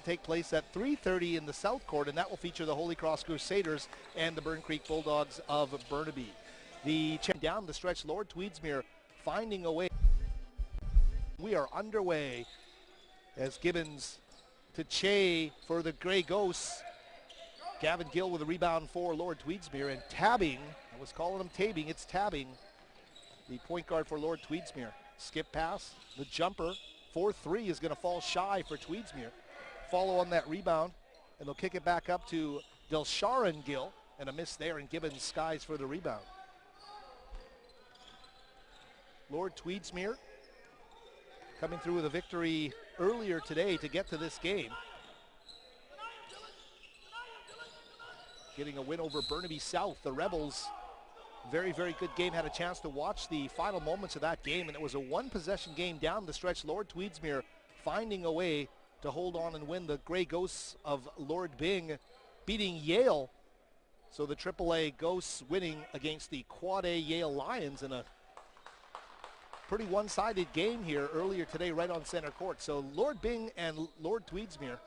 take place at 3:30 in the South Court, and that will feature the Holy Cross Crusaders and the Burn Creek Bulldogs of Burnaby. The down the stretch, Lord Tweedsmuir finding a way. We are underway as Gibbons to Che for the Grey Ghosts. Gavin Gill with a rebound for Lord Tweedsmuir, and tabbing, I was calling him tabing, it's tabbing, the point guard for Lord Tweedsmuir. Skip pass, the jumper, 4-3 is going to fall shy for Tweedsmuir. Follow on that rebound, and they'll kick it back up to Delsharan Gill, and a miss there, and Gibbons skies for the rebound. Lord Tweedsmuir coming through with a victory earlier today to get to this game. Getting a win over Burnaby South. The Rebels, very, very good game. Had a chance to watch the final moments of that game, and it was a one-possession game down the stretch. Lord Tweedsmuir finding a way to hold on and win. The Grey Ghosts of Lord Byng beating Yale. So the AAA Ghosts winning against the Quad A Yale Lions in a pretty one-sided game here earlier today right on center court. So Lord Byng and Lord Tweedsmuir.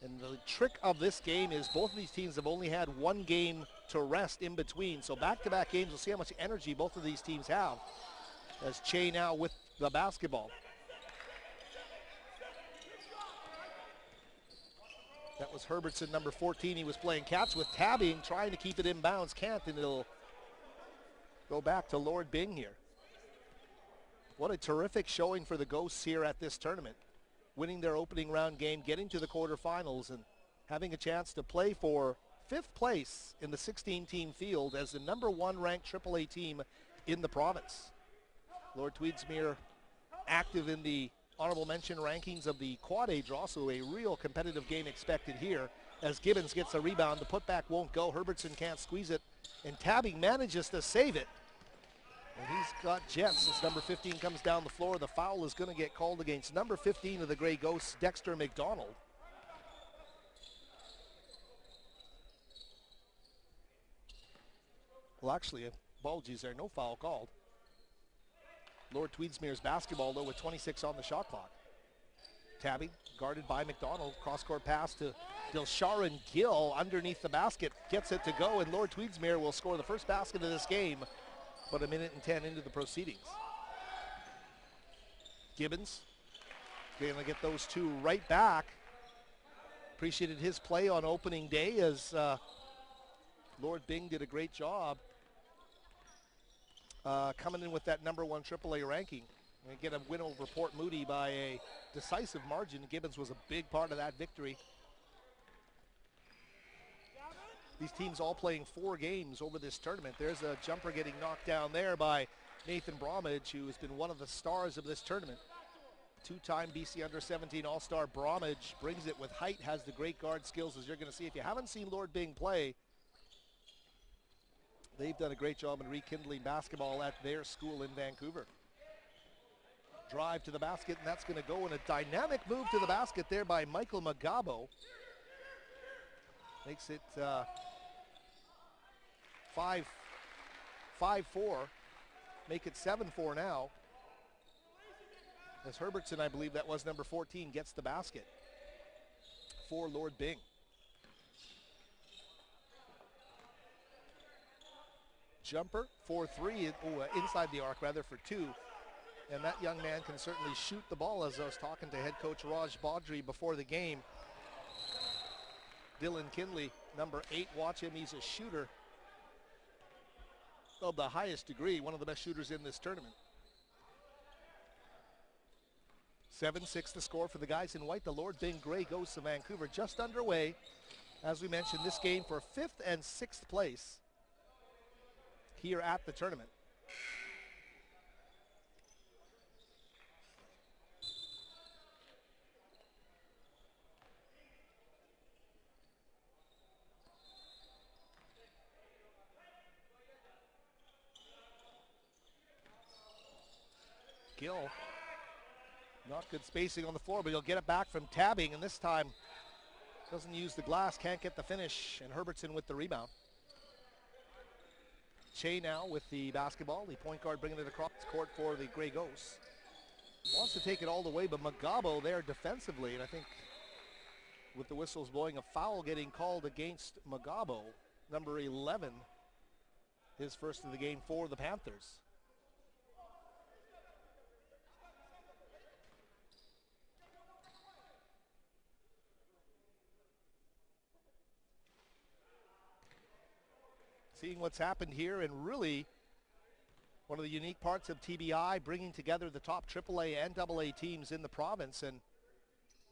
And the trick of this game is both of these teams have only had one game to rest in between. So back-to-back games, we'll see how much energy both of these teams have. As Che now with the basketball. That was Herbertson, number 14. He was playing catch with tabbing, trying to keep it inbounds. Can't, and it'll go back to Lord Byng here. What a terrific showing for the Ghosts here at this tournament. Winning their opening round game, getting to the quarterfinals, and having a chance to play for 5th place in the 16-team field as the number 1 ranked AAA team in the province. Lord Tweedsmuir active in the honorable mention rankings of the Quad A draw, so a real competitive game expected here as Gibbons gets a rebound. The putback won't go. Herbertson can't squeeze it, and tabbing manages to save it. And he's got jets as number 15 comes down the floor. The foul is going to get called against number 15 of the Grey Ghosts, Dexter McDonald. Well, actually, apologies there, no foul called. Lord Tweedsmuir's basketball, though, with 26 on the shot clock. Tabbing, guarded by McDonald. Cross-court pass to Delsharan Gill underneath the basket. Gets it to go, and Lord Tweedsmuir will score the first basket of this game, but a minute and 10 into the proceedings. Gibbons going to get those two right back. Appreciated his play on opening day as Lord Byng did a great job coming in with that number 1 AAA ranking. We get a win over Port Moody by a decisive margin. Gibbons was a big part of that victory. These teams all playing 4 games over this tournament. There's a jumper getting knocked down there by Nathan Bromage, who has been one of the stars of this tournament. 2-time BC Under-17 All-Star Bromage brings it with height, has the great guard skills, as you're going to see. If you haven't seen Lord Byng play, they've done a great job in rekindling basketball at their school in Vancouver. Drive to the basket, and that's going to go in a dynamic move to the basket there by Michael Magabo. Makes it 5-4, make it 7-4 now. As Herbertson, I believe that was number 14, gets the basket for Lord Byng. Jumper for 3, inside the arc rather for 2. And that young man can certainly shoot the ball, as I was talking to head coach Raj Baudry before the game. Dylan Kinley, number 8, watch him, he's a shooter of the highest degree, one of the best shooters in this tournament. 7-6 the score for the guys in white. The Lord Byng Grey Ghosts of Vancouver just underway. As we mentioned, this game for 5th and 6th place here at the tournament. Gill, not good spacing on the floor, but he'll get it back from tabbing, and this time doesn't use the glass, can't get the finish, and Herbertson with the rebound. Che now with the basketball, the point guard bringing it across court for the Grey Ghosts. Wants to take it all the way, but Magabo there defensively, and I think with the whistles blowing, a foul getting called against Magabo, number 11, his first of the game for the Panthers. Seeing what's happened here, and really one of the unique parts of TBI, bringing together the top AAA and AA teams in the province, and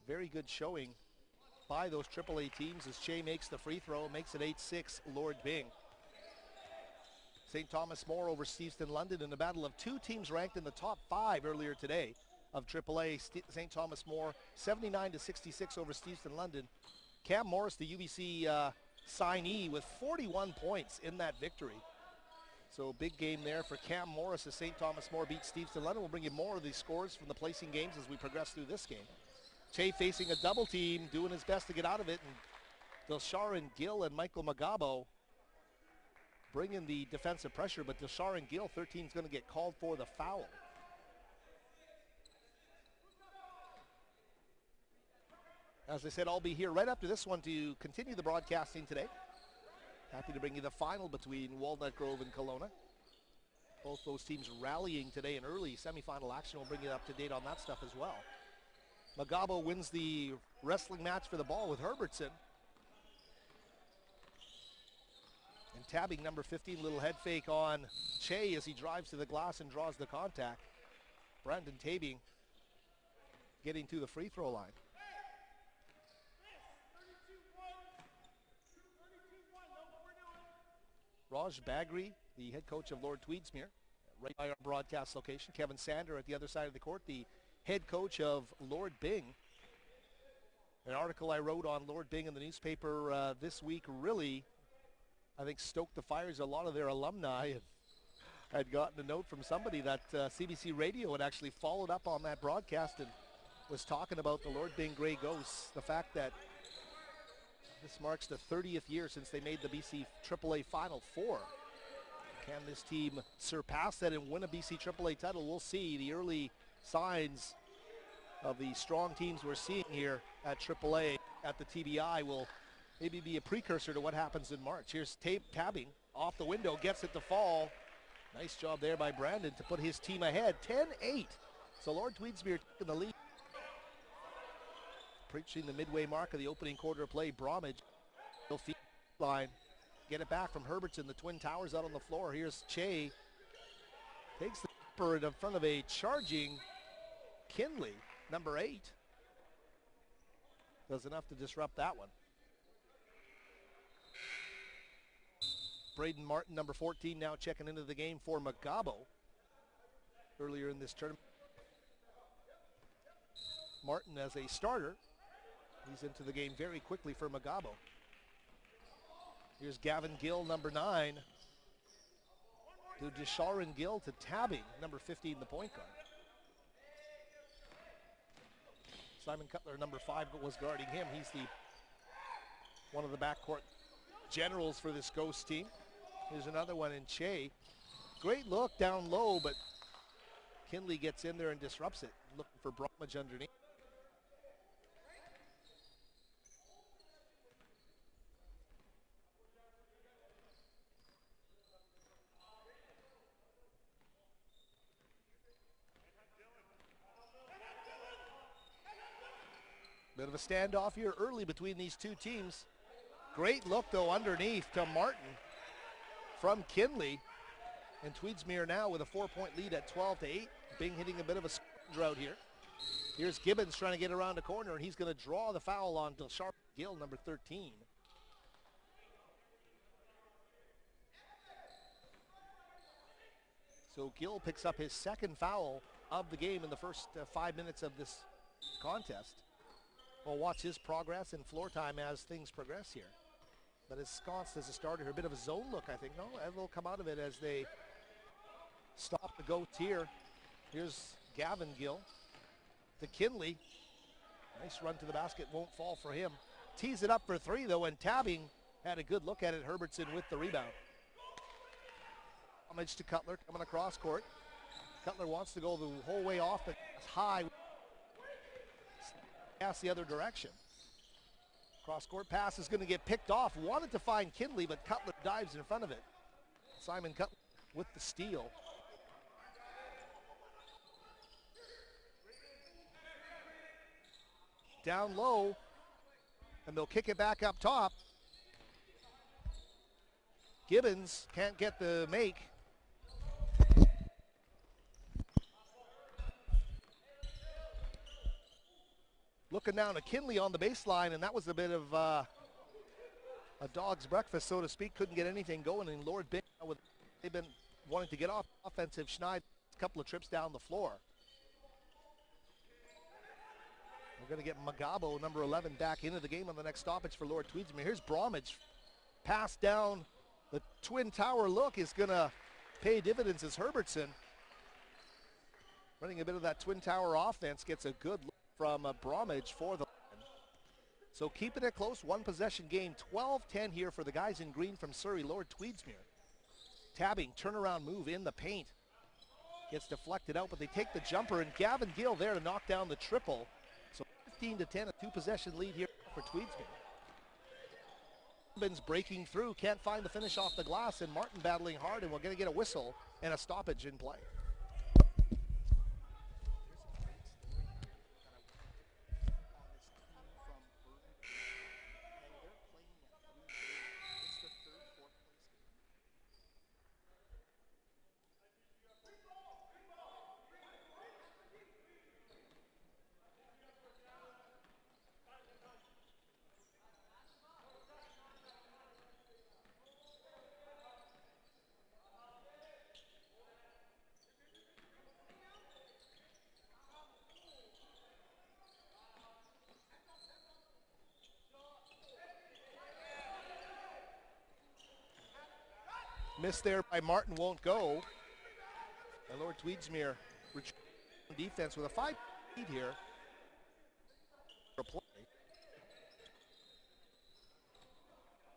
very good showing by those AAA teams as Shea makes the free throw, makes it 8-6 Lord Byng. St. Thomas More over Steveston London in a battle of two teams ranked in the top 5 earlier today of AAA. St. Thomas More 79-66 over Steveston London. Cam Morris, the UBC signee, with 41 points in that victory. So big game there for Cam Morris as St. Thomas More beats Steveston London. We'll bring you more of these scores from the placing games as we progress through this game. Che facing a double team, doing his best to get out of it, and Dilsharan Gill and Michael Magabo bringing the defensive pressure, but Dilsharan Gill, 13, is going to get called for the foul. As I said, I'll be here right after this one to continue the broadcasting today. Happy to bring you the final between Walnut Grove and Kelowna. Both those teams rallying today in early semifinal action. We'll bring you up to date on that stuff as well. Magabo wins the wrestling match for the ball with Herbertson. And tabbing number 15, little head fake on Che as he drives to the glass and draws the contact. Brandon Tabing getting to the free throw line. Raj Bagri, the head coach of Lord Tweedsmuir, right by our broadcast location. Kevin Sander at the other side of the court, the head coach of Lord Byng. An article I wrote on Lord Byng in the newspaper this week really, I think, stoked the fires. A lot of their alumni had gotten a note from somebody that CBC Radio had actually followed up on that broadcast and was talking about the Lord Byng Grey Ghosts, the fact that this marks the 30th year since they made the BC AAA Final Four. Can this team surpass that and win a BC AAA title? We'll see. The early signs of the strong teams we're seeing here at AAA at the TBI will maybe be a precursor to what happens in March. Here's tabbing off the window, gets it to fall. Nice job there by Brandon to put his team ahead, 10-8. So Lord Tweedsmuir taking the lead. Preaching the midway mark of the opening quarter of play, Bromwich will feed line. Get it back from Herbertson, the Twin Towers out on the floor. Here's Che. Takes the keeper in front of a charging Kinley, number 8. Does enough to disrupt that one. Braden Martin, number 14, now checking into the game for Magabo earlier in this tournament. Martin as a starter. He's into the game very quickly for Magabo. Here's Gavin Gill, number 9. To Dilsharan Gill to tabbing, number 15, the point guard. Simon Cutler, number 5, was guarding him. He's one of the backcourt generals for this Ghost team. Here's another one in Che. Great look down low, but Kinley gets in there and disrupts it. Looking for Bromwich underneath. Bit of a standoff here early between these two teams. Great look, though, underneath to Martin from Kinley. And Tweedsmuir now with a 4-point lead at 12-8. Byng hitting a bit of a drought here. Here's Gibbons trying to get around the corner, and he's going to draw the foul on Dilsharan Gill, number 13. So Gill picks up his second foul of the game in the first 5 minutes of this contest. We'll watch his progress in floor time as things progress here. But ensconced as a starter here, a bit of a zone look, I think. No, and they'll come out of it as they stop the goats here. Here's Gavin Gill to Kinley. Nice run to the basket, won't fall for him. Tees it up for 3, though, and tabbing had a good look at it. Herbertson with the rebound. Homage to Cutler coming across court. Cutler wants to go the whole way off, but it's high. Pass the other direction. Cross-court pass is going to get picked off. Wanted to find Kinley, but Cutler dives in front of it. Simon Cutler with the steal. Down low, and they'll kick it back up top. Gibbons can't get the make. Looking down to Kinley on the baseline, and that was a bit of a dog's breakfast, so to speak. Couldn't get anything going, and Lord Byng, they've been wanting to get off offensive schneid a couple of trips down the floor. We're going to get Magabo, number 11, back into the game on the next stoppage for Lord Tweedsmuir. Here's Bromwich. Pass down the Twin Tower look is going to pay dividends as Herbertson, running a bit of that Twin Tower offense, gets a good look from Bromwich for the line. So keeping it close, one possession game, 12-10 here for the guys in green from Surrey, Lord Tweedsmuir. Tabbing, turnaround move in the paint. Gets deflected out, but they take the jumper, and Gavin Gill there to knock down the triple. So 15-10, a two-possession lead here for Tweedsmuir. Gibbons breaking through, can't find the finish off the glass, and Martin battling hard, and we're going to get a whistle and a stoppage in play. Missed there by Martin, won't go. And Lord Tweedsmuir defense with a 5 lead here.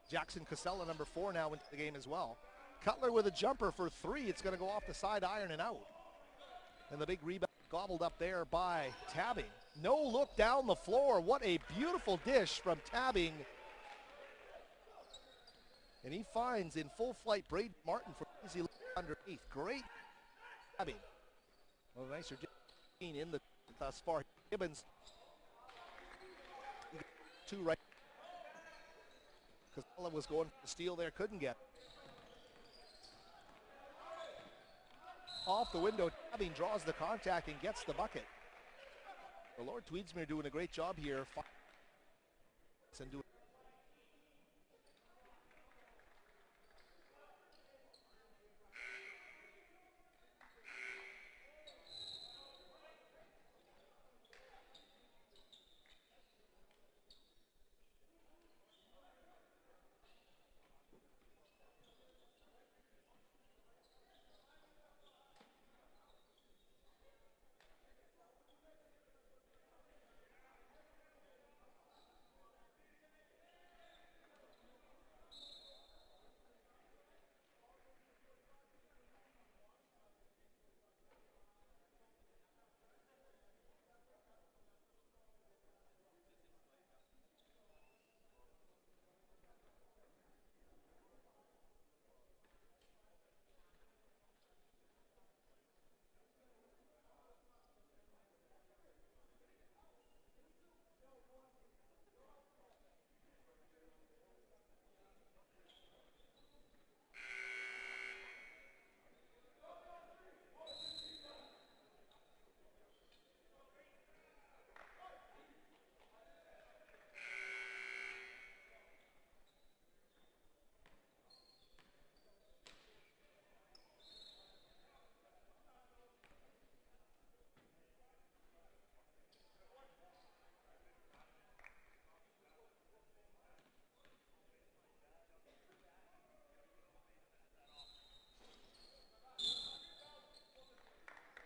Jackson Casella, number 4, now into the game as well. Cutler with a jumper for 3. It's going to go off the side iron and out. And the big rebound gobbled up there by Tabbing. No look down the floor. What a beautiful dish from Tabbing. And he finds in full flight Braden Martin for easy look underneath. Great Tabbing. Well, nicer in the thus far. Gibbons. 2 right. Casella was going for the steal there, couldn't get. Off the window, Tabbing draws the contact and gets the bucket. The Lord Tweedsmuir doing a great job here. And doing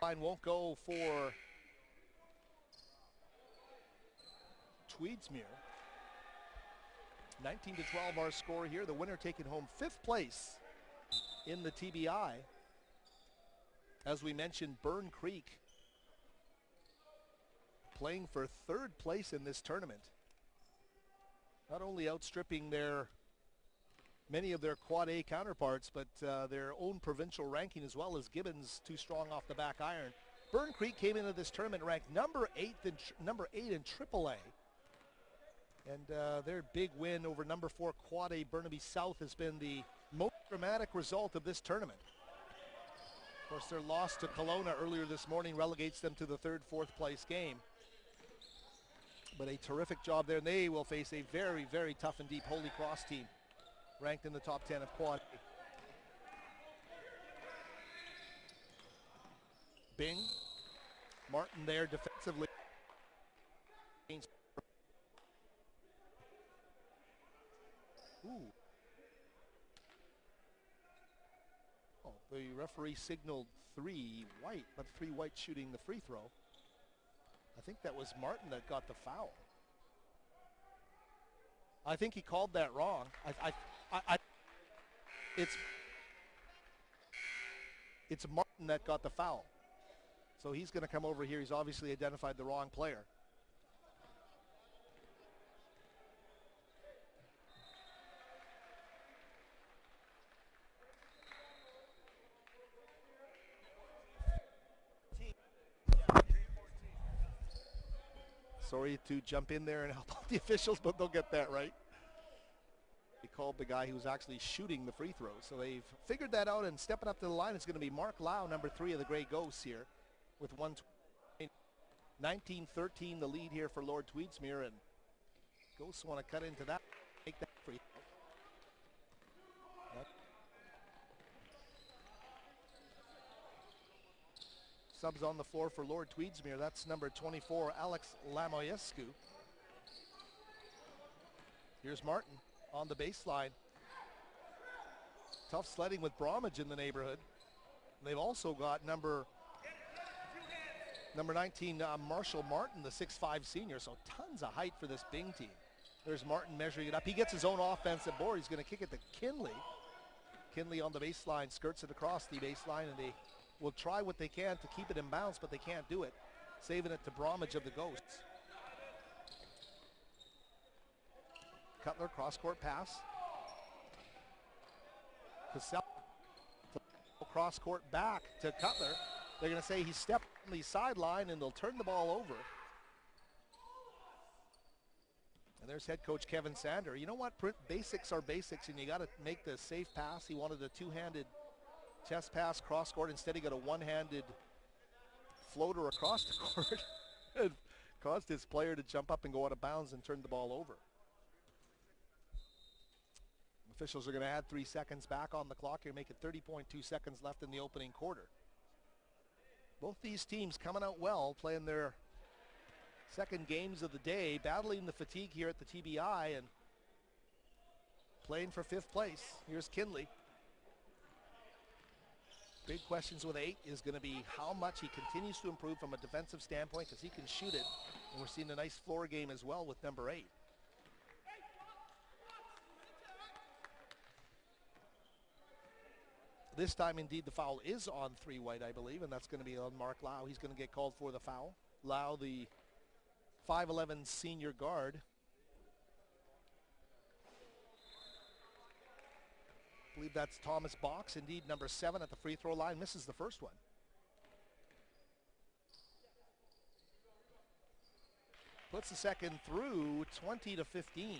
line won't go for Tweedsmuir. 19-12 our score here. The winner taking home 5th place in the TBI. As we mentioned, Burn Creek playing for 3rd place in this tournament. not only outstripping many of their quad A counterparts, but their own provincial ranking as well, as Gibbons too strong off the back iron. Burn Creek came into this tournament ranked number 8 in AAA. And their big win over number 4 quad A Burnaby South has been the most dramatic result of this tournament. Of course, their loss to Kelowna earlier this morning relegates them to the 3rd, 4th place game. But a terrific job there, and they will face a very, very tough and deep Holy Cross team, ranked in the top 10 of quad A. Byng, Martin there defensively. Ooh. Oh, the referee signaled 3 white, but 3 white shooting the free throw. I think that was Martin that got the foul. I think he called that wrong. It's Martin that got the foul. So he's going to come over here. He's obviously identified the wrong player. Sorry to jump in there and help out the officials, but they'll get that right. They called the guy who was actually shooting the free throws. So they've figured that out, and stepping up to the line, it's going to be Mark Lau, number 3 of the Grey Ghosts here, with 19-13 the lead here for Lord Tweedsmuir, and Ghosts want to cut into that, make that free throw. Subs on the floor for Lord Tweedsmuir. That's number 24, Alex Lamoyescu. Here's Martin on the baseline. Tough sledding with Bromwich in the neighborhood. They've also got number 19, Marshall Martin, the 6'5 senior. So tons of height for this Byng team. There's Martin measuring it up. He gets his own offensive board. He's going to kick it to Kinley. Kinley on the baseline, skirts it across the baseline, and they will try what they can to keep it in bounds, but they can't do it. Saving it to Bromwich of the Ghosts. Cutler, cross-court pass. Cassell, cross-court back to Cutler. They're going to say he stepped on the sideline, and they'll turn the ball over. And there's head coach Kevin Sander. You know what? Basics are basics, and you got to make the safe pass. He wanted a two-handed chest pass cross court. Instead, he got a one-handed floater across the court. It caused his player to jump up and go out of bounds and turn the ball over. Officials are going to add 3 seconds back on the clock here, make it 30.2 seconds left in the opening quarter. Both these teams coming out well, playing their second games of the day, battling the fatigue here at the TBI and playing for 5th place. Here's Kinley. Big questions with 8 is going to be how much he continues to improve from a defensive standpoint, because he can shoot it. And we're seeing a nice floor game as well with number 8. This time, indeed, the foul is on 3 white, I believe, and that's going to be on Mark Lau. He's going to get called for the foul. Lau, the 5'11 senior guard. I believe that's Thomas Box, indeed number 7 at the free throw line, misses the first one. Puts the second through, 20-15.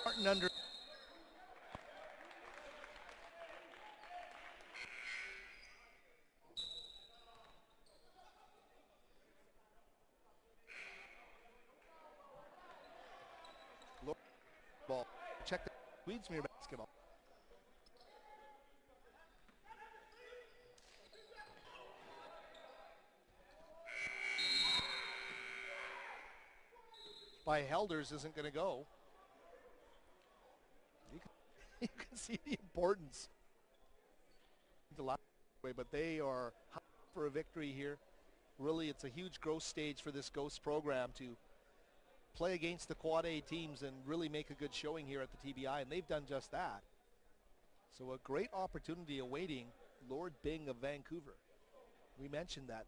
Martin under. Ball. Check the Tweedsmuir basketball. By Helders isn't going to go. You can see the importance. But they are for a victory here. Really, it's a huge growth stage for this Ghost program to play against the Quad A teams and really make a good showing here at the TBI, and they've done just that. So a great opportunity awaiting Lord Byng of Vancouver. We mentioned that.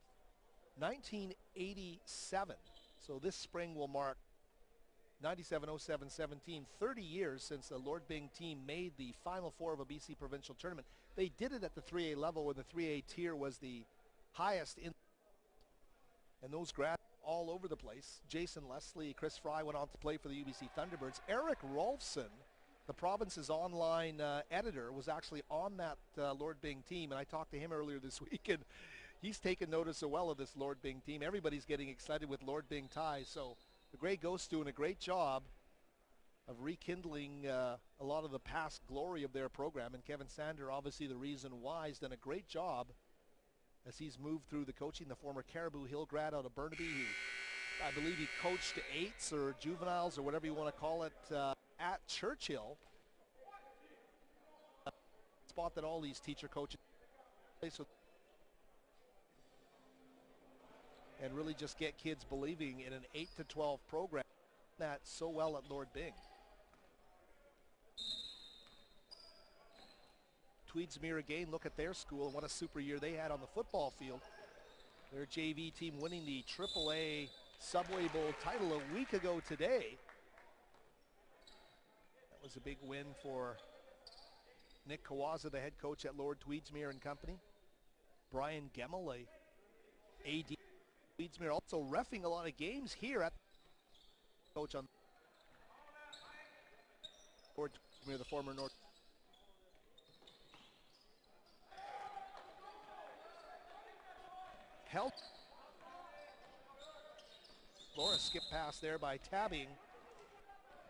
1987. So this spring will mark 97-07-17, 30 years since the Lord Byng team made the Final Four of a BC provincial tournament. They did it at the 3A level when the 3A tier was the highest in, and those grads all over the place. Jason Leslie, Chris Fry went on to play for the UBC Thunderbirds. Eric Rolfson, the province's online editor, was actually on that Lord Byng team, and I talked to him earlier this week, and he's taken notice so well of this Lord Byng team. Everybody's getting excited with Lord Byng ties, so the Grey Ghosts doing a great job of rekindling a lot of the past glory of their program, and Kevin Sander, obviously the reason why, has done a great job as he's moved through the coaching. The former Caribou Hill grad out of Burnaby, who I believe he coached eights or juveniles or whatever you want to call it at Churchill. Spot that all these teacher coaches place with, and really just get kids believing in an 8 to 12 program. That so well at Lord Byng. Tweedsmuir again, look at their school and what a super year they had on the football field. Their JV team winning the AAA Subway Bowl title a week ago today. That was a big win for Nick Kawaza, the head coach at Lord Tweedsmuir and Company. Brian Gemmel, a AD Tweedsmuir, also reffing a lot of games here at coach on Lord Tweedsmuir, the former North. Help. Laura skip pass there by Tabbing.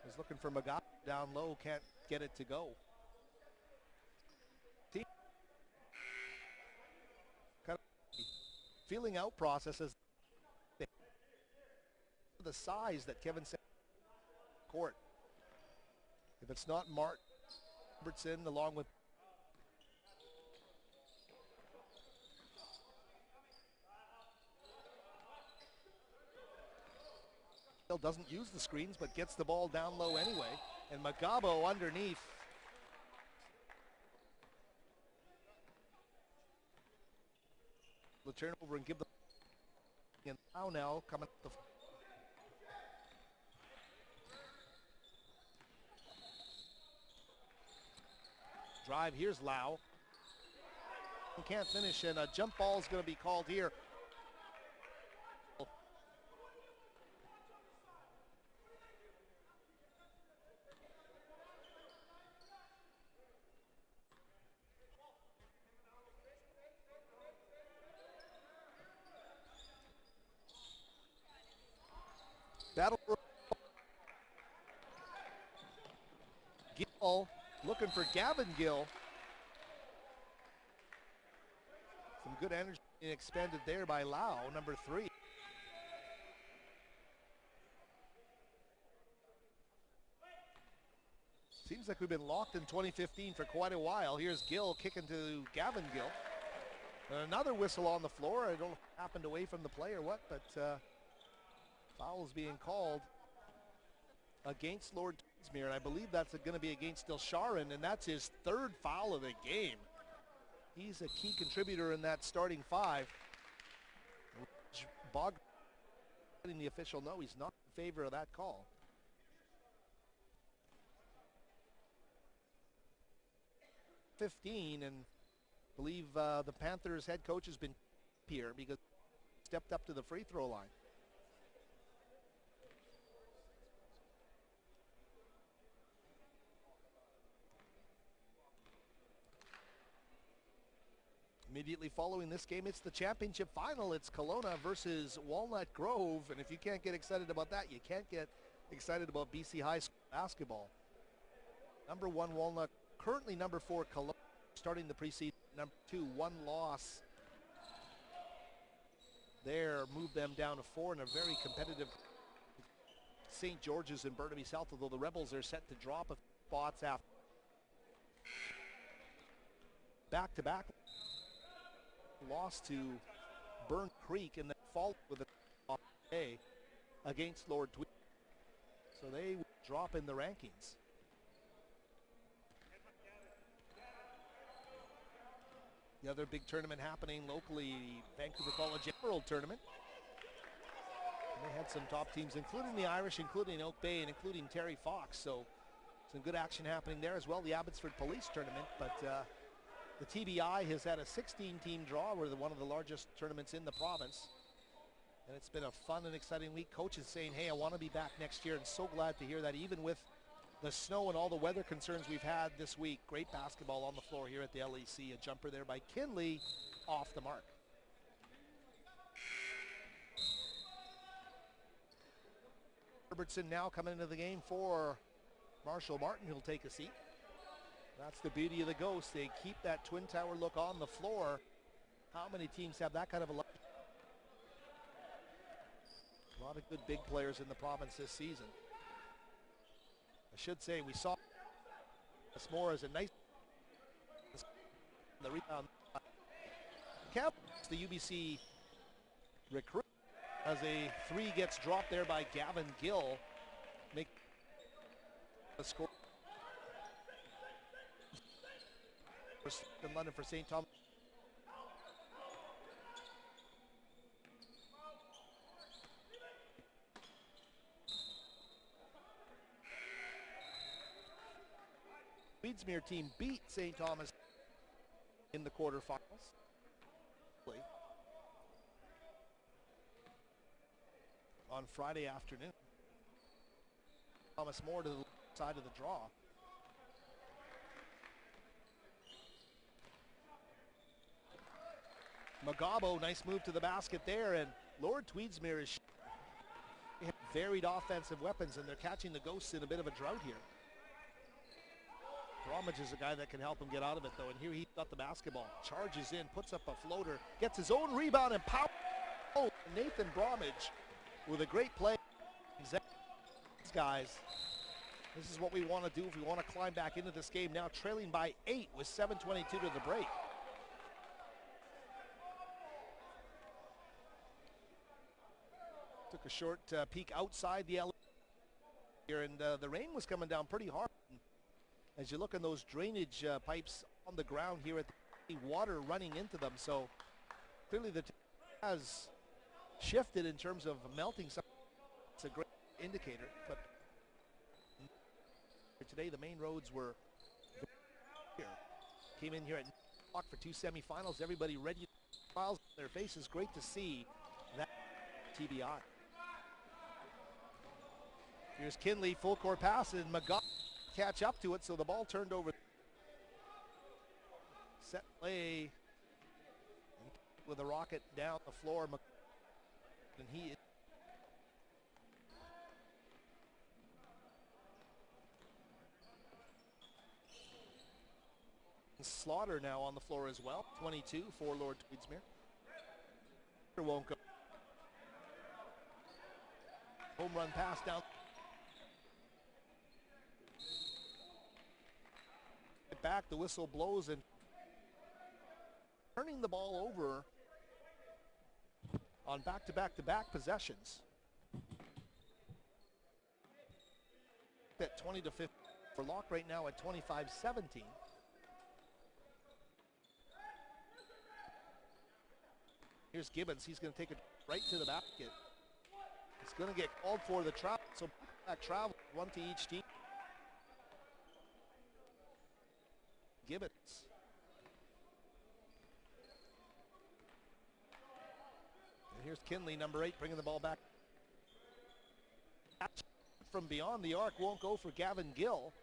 Was looking for Magato down low, can't get it to go. Kind of feeling out processes. The size that Kevin said court. If it's not Mark Robertson along with doesn't use the screens but gets the ball down low anyway, and Magabo underneath. The turnover and give the and now coming up the drive. Here's Lau. Can't finish, and a jump ball is going to be called here. Battle. Gill looking for Gavin Gill. Some good energy expended there by Lau, number 3. Seems like we've been locked in 2015 for quite a while. Here's Gill kicking to Gavin Gill. Another whistle on the floor. I don't know if it happened away from the play or what, but foul is being called against Lord Tweedsmuir, and I believe that's going to be against Dilsharan, and that's his 3rd foul of the game. He's a key contributor in that starting 5. Bog letting the official know he's not in favor of that call. .15, and I believe the Panthers head coach has been here because he stepped up to the free throw line. Immediately following this game, it's the championship final. It's Kelowna versus Walnut Grove, and if you can't get excited about that, you can't get excited about BC High School basketball. Number 1 Walnut, currently number 4 Kelowna, starting the preseason. Number 2, 1 loss there, moved them down to 4 in a very competitive St. George's in Burnaby South, although the Rebels are set to drop a spots after back-to-back. Lost to Burn Creek and then followed with a day against Lord Tweedsmuir. So they drop in the rankings. The other big tournament happening locally, the Vancouver College Emerald Tournament. And they had some top teams, including the Irish, including Oak Bay, and including Terry Fox. So some good action happening there as well. The Abbotsford Police Tournament, but the TBI has had a 16-team draw. We're one of the largest tournaments in the province. And it's been a fun and exciting week. Coaches saying, hey, I want to be back next year, and so glad to hear that, even with the snow and all the weather concerns we've had this week. Great basketball on the floor here at the LEC. A jumper there by Kinley, off the mark. Herbertson now coming into the game for Marshall Martin, who'll take a seat. That's the beauty of the Ghosts. They keep that Twin Tower look on the floor. How many teams have that kind of a look? A lot of good big players in the province this season. I should say we saw this more as a nice the rebound. Cap, the UBC recruit, as a three gets dropped there by Gavin Gill. Make the score in London for St. Thomas. Weedsmere team beat St. Thomas in the quarterfinals. On Friday afternoon. Thomas More to the side of the draw. Magabo, nice move to the basket there, and Lord Tweedsmuir is varied offensive weapons, and they're catching the Ghosts in a bit of a drought here. Bromwich is a guy that can help him get out of it, though, and here he's got the basketball. Charges in, puts up a floater, gets his own rebound, and power. Oh, Nathan Bromwich with a great play. These guys, this is what we want to do if we want to climb back into this game. Now trailing by 8 with 7:22 to the break. Took a short peek outside the LA here, and the rain was coming down pretty hard. As you look in those drainage pipes on the ground here, at the water running into them, so clearly the has shifted in terms of melting. It's a great indicator, but today the main roads were here. Came in here at 9 o'clock for 2 semifinals. Everybody ready, smiles on their faces. Great to see that TBI. Here's Kinley, full court pass, and McGough catch up to it, so the ball turned over. Set play with a rocket down the floor, and he Slaughter now on the floor as well. 22 for Lord Tweedsmuir. Won't go. Home run pass down. Back, the whistle blows, and turning the ball over on back-to-back possessions. At 20 to 15 for Locke right now at 25-17. Here's Gibbons. He's going to take it right to the basket. He's going to get called for the travel, so back travel, one to each team. Gibbons. And here's Kinley, number 8, bringing the ball back. From beyond the arc won't go for Gavin Gill.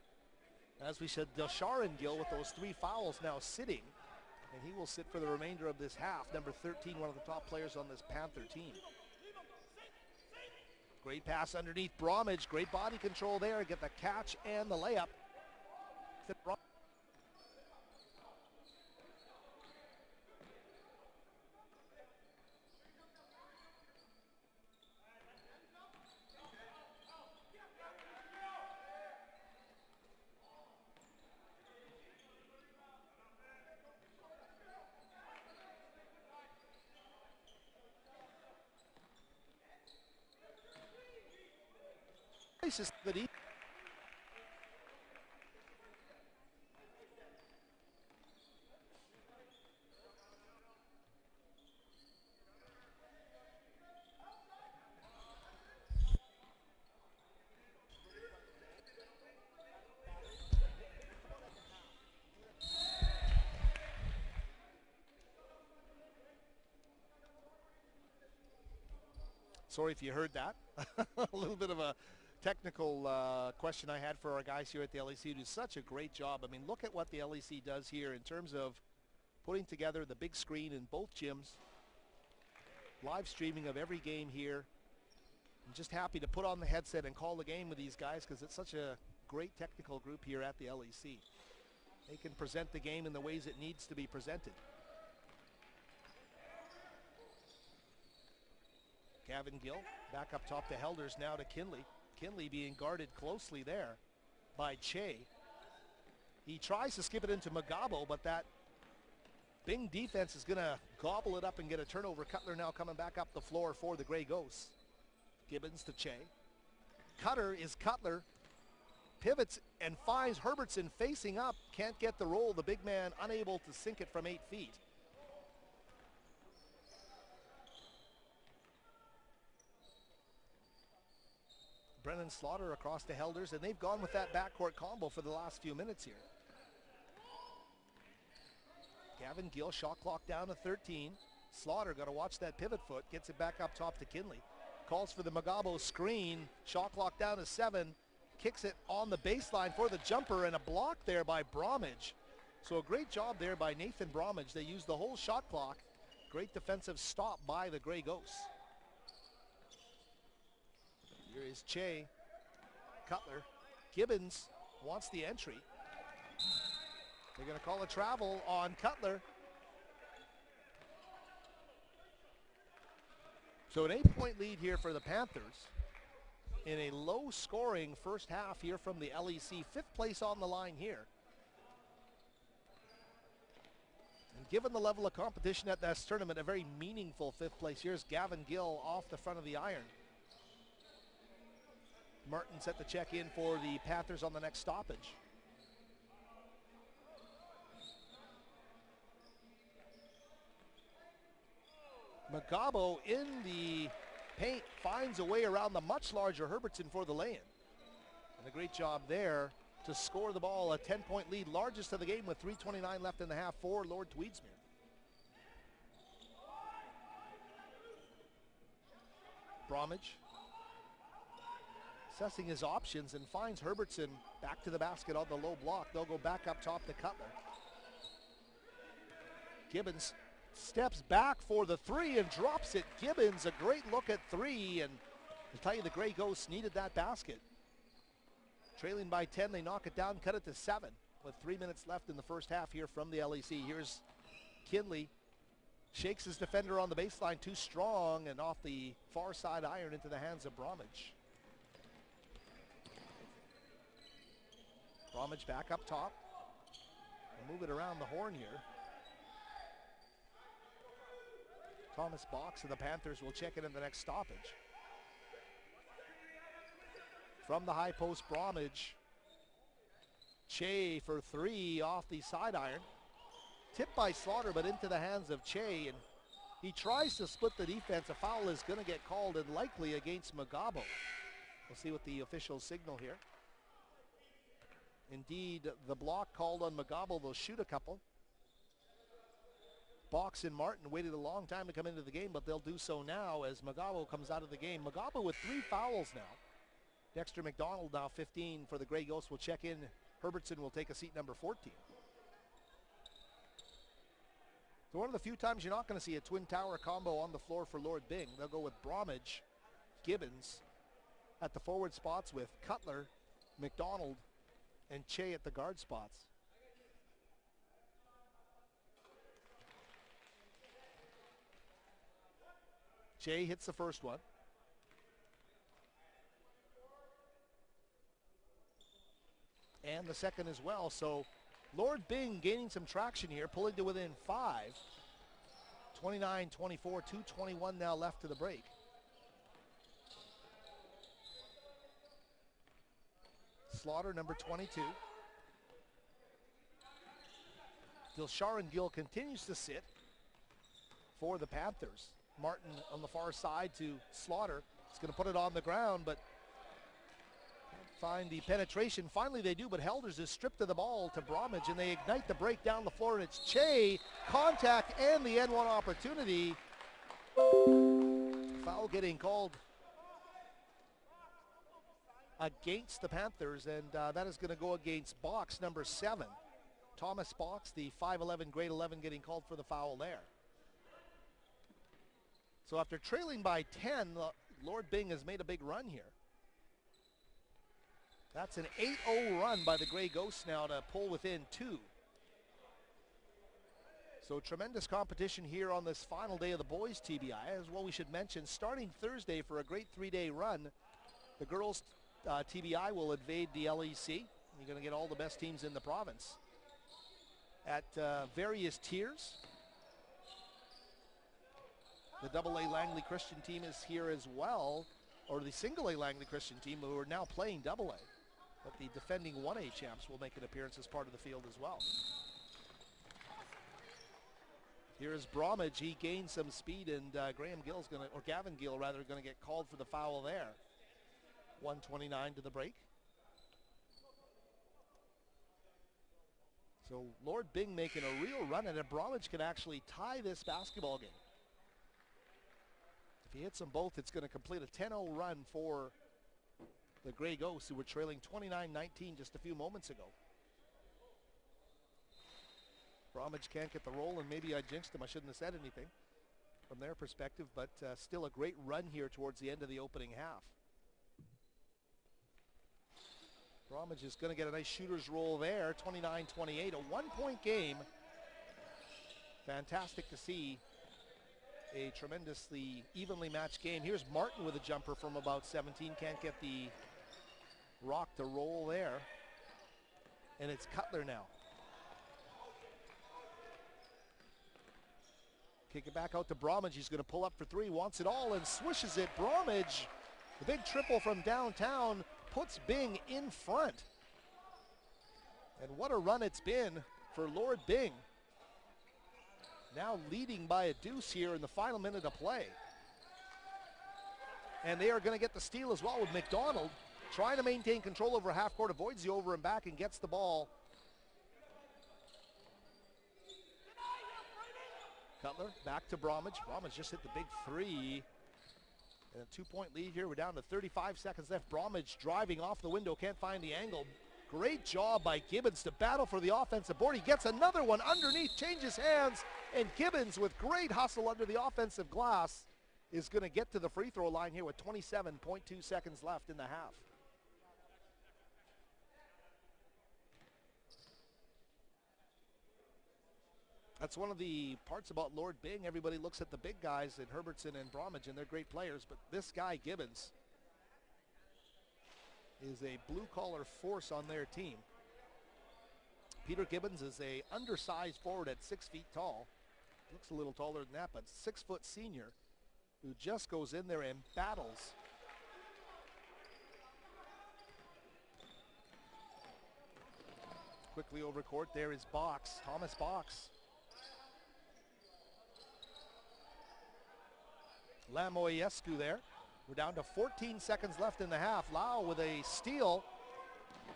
As we said, Desharon Gill with those 3 fouls now sitting. And he will sit for the remainder of this half. Number 13, one of the top players on this Panther team. Great pass underneath Bromwich. Great body control there. Get the catch and the layup. Sorry if you heard that. A little bit of a technical question I had for our guys here at the LEC who do such a great job. I mean, look at what the LEC does here in terms of putting together the big screen in both gyms, live streaming of every game here. I'm just happy to put on the headset and call the game with these guys because it's such a great technical group here at the LEC. They can present the game in the ways it needs to be presented. Gavin Gill back up top to Helders, now to Kinley. Kinley being guarded closely there by Che. He tries to skip it into Magabo, but that Byng defense is going to gobble it up and get a turnover. Cutler now coming back up the floor for the Grey Ghosts. Gibbons to Che. Cutter is Cutler. Pivots and finds Herbertson facing up. Can't get the roll. The big man unable to sink it from 8 feet. Brennan Slaughter across to Helders, and they've gone with that backcourt combo for the last few minutes here. Gavin Gill, shot clock down to 13. Slaughter got to watch that pivot foot, gets it back up top to Kinley. Calls for the Magabo screen, shot clock down to 7. Kicks it on the baseline for the jumper, and a block there by Bromage. So a great job there by Nathan Bromage. They used the whole shot clock. Great defensive stop by the Grey Ghosts. Here is Che. Cutler. Gibbons wants the entry. They're going to call a travel on Cutler. So an 8-point lead here for the Panthers in a low-scoring first half here from the LEC. 5th place on the line here. And given the level of competition at this tournament, a very meaningful 5th place. Here's Gavin Gill off the front of the iron. Martin set to check in for the Panthers on the next stoppage. Magabo in the paint finds a way around the much larger Herbertson for the lay-in. And a great job there to score the ball. A 10-point lead, largest of the game with 3:29 left in the half for Lord Tweedsmuir. Bromage assessing his options and finds Herbertson back to the basket on the low block. They'll go back up top to Cutler. Gibbons steps back for the 3 and drops it. Gibbons, a great look at 3, and I'll tell you, the Grey Ghosts needed that basket. Trailing by 10, they knock it down, cut it to 7 with 3 minutes left in the first half here from the LEC. Here's Kinley. Shakes his defender on the baseline, too strong, and off the far side iron into the hands of Bromage. Bromage back up top. We'll move it around the horn here. Thomas Box and the Panthers will check it in the next stoppage. From the high post, Bromage. Che for 3 off the side iron. Tipped by Slaughter, but into the hands of Che, and he tries to split the defense. A foul is going to get called, and likely against Magabo. We'll see what the officials signal here. Indeed, the block called on Magabo. They'll shoot a couple. Box and Martin waited a long time to come into the game, but they'll do so now as Magabo comes out of the game. Magabo with 3 fouls now. Dexter McDonald now 15 for the Grey Ghosts will check in. Herbertson will take a seat number 14. So one of the few times you're not going to see a twin tower combo on the floor for Lord Byng. They'll go with Bromage, Gibbons at the forward spots with Cutler, McDonald, and Che at the guard spots. Che hits the first one. And the second as well. So Lord Byng gaining some traction here, pulling to within 5. 29-24, 2:21 now left to the break. Slaughter, number 22. Dilsharan Gill continues to sit for the Panthers. Martin on the far side to Slaughter. He's going to put it on the ground, but can't find the penetration. Finally they do, but Helders is stripped of the ball to Bromwich, and they ignite the break down the floor, and it's Che. Contact and the N1 opportunity. Foul getting called against the Panthers, and that is going to go against Box, number 7. Thomas Box, the 5'11", grade 11, getting called for the foul there. So after trailing by 10, Lord Byng has made a big run here. That's an 8-0 run by the Grey Ghosts now to pull within 2. So tremendous competition here on this final day of the boys TBI. As well, we should mention, starting Thursday for a great 3-day run, the girls TBI will invade the LEC. You're going to get all the best teams in the province at various tiers. The AA Langley Christian team is here as well, or the single A Langley Christian team, who are now playing AA. But the defending 1A champs will make an appearance as part of the field as well. Here is Bromwich. He gains some speed, and Gavin Gill rather, going to get called for the foul there. 1:29 to the break. So Lord Byng making a real run, and Bromwich can actually tie this basketball game. If he hits them both, it's going to complete a 10-0 run for the Grey Ghosts, who were trailing 29-19 just a few moments ago. Bromwich can't get the roll, and maybe I jinxed them. I shouldn't have said anything from their perspective, but still a great run here towards the end of the opening half. Bromwich is going to get a nice shooter's roll there, 29-28, a one-point game. Fantastic to see a tremendously evenly matched game. Here's Martin with a jumper from about 17. Can't get the rock to roll there. And it's Cutler now. Kick it back out to Bromwich. He's going to pull up for 3, wants it all, and swishes it. Bromwich, the big triple from downtown, puts Byng in front. And what a run it's been for Lord Byng. Now leading by a deuce here in the final minute of play. And they are going to get the steal as well, with McDonald trying to maintain control over half court, avoids the over and back, and gets the ball. Cutler back to Bromwich. Bromwich just hit the big 3. And a 2-point lead here. We're down to 35 seconds left. Bromwich driving off the window, can't find the angle. Great job by Gibbons to battle for the offensive board. He gets another one underneath, changes hands, and Gibbons, with great hustle under the offensive glass, is going to get to the free throw line here with 27.2 seconds left in the half. That's one of the parts about Lord Byng. Everybody looks at the big guys in Herbertson and Bromwich, and they're great players, but this guy, Gibbons, is a blue-collar force on their team. Peter Gibbons is a undersized forward at 6 feet tall. Looks a little taller than that, but 6-foot senior who just goes in there and battles. Quickly over court, there is Box, Thomas Box. Lamoyescu there. We're down to 14 seconds left in the half. Lau with a steal,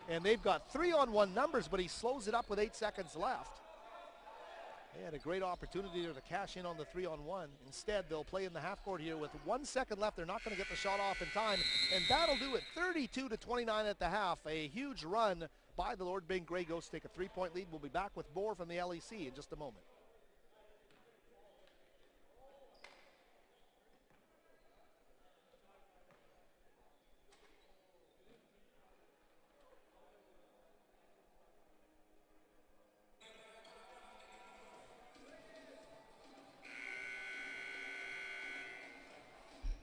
and they've got 3-on-1 numbers, but he slows it up with 8 seconds left. They had a great opportunity to cash in on the 3-on-1. Instead, they'll play in the half court here with 1 second left. They're not going to get the shot off in time, and that'll do it. 32-29 at the half. A huge run by the Lord Byng Grey Ghosts. Take a 3-point lead. We'll be back with more from the LEC in just a moment.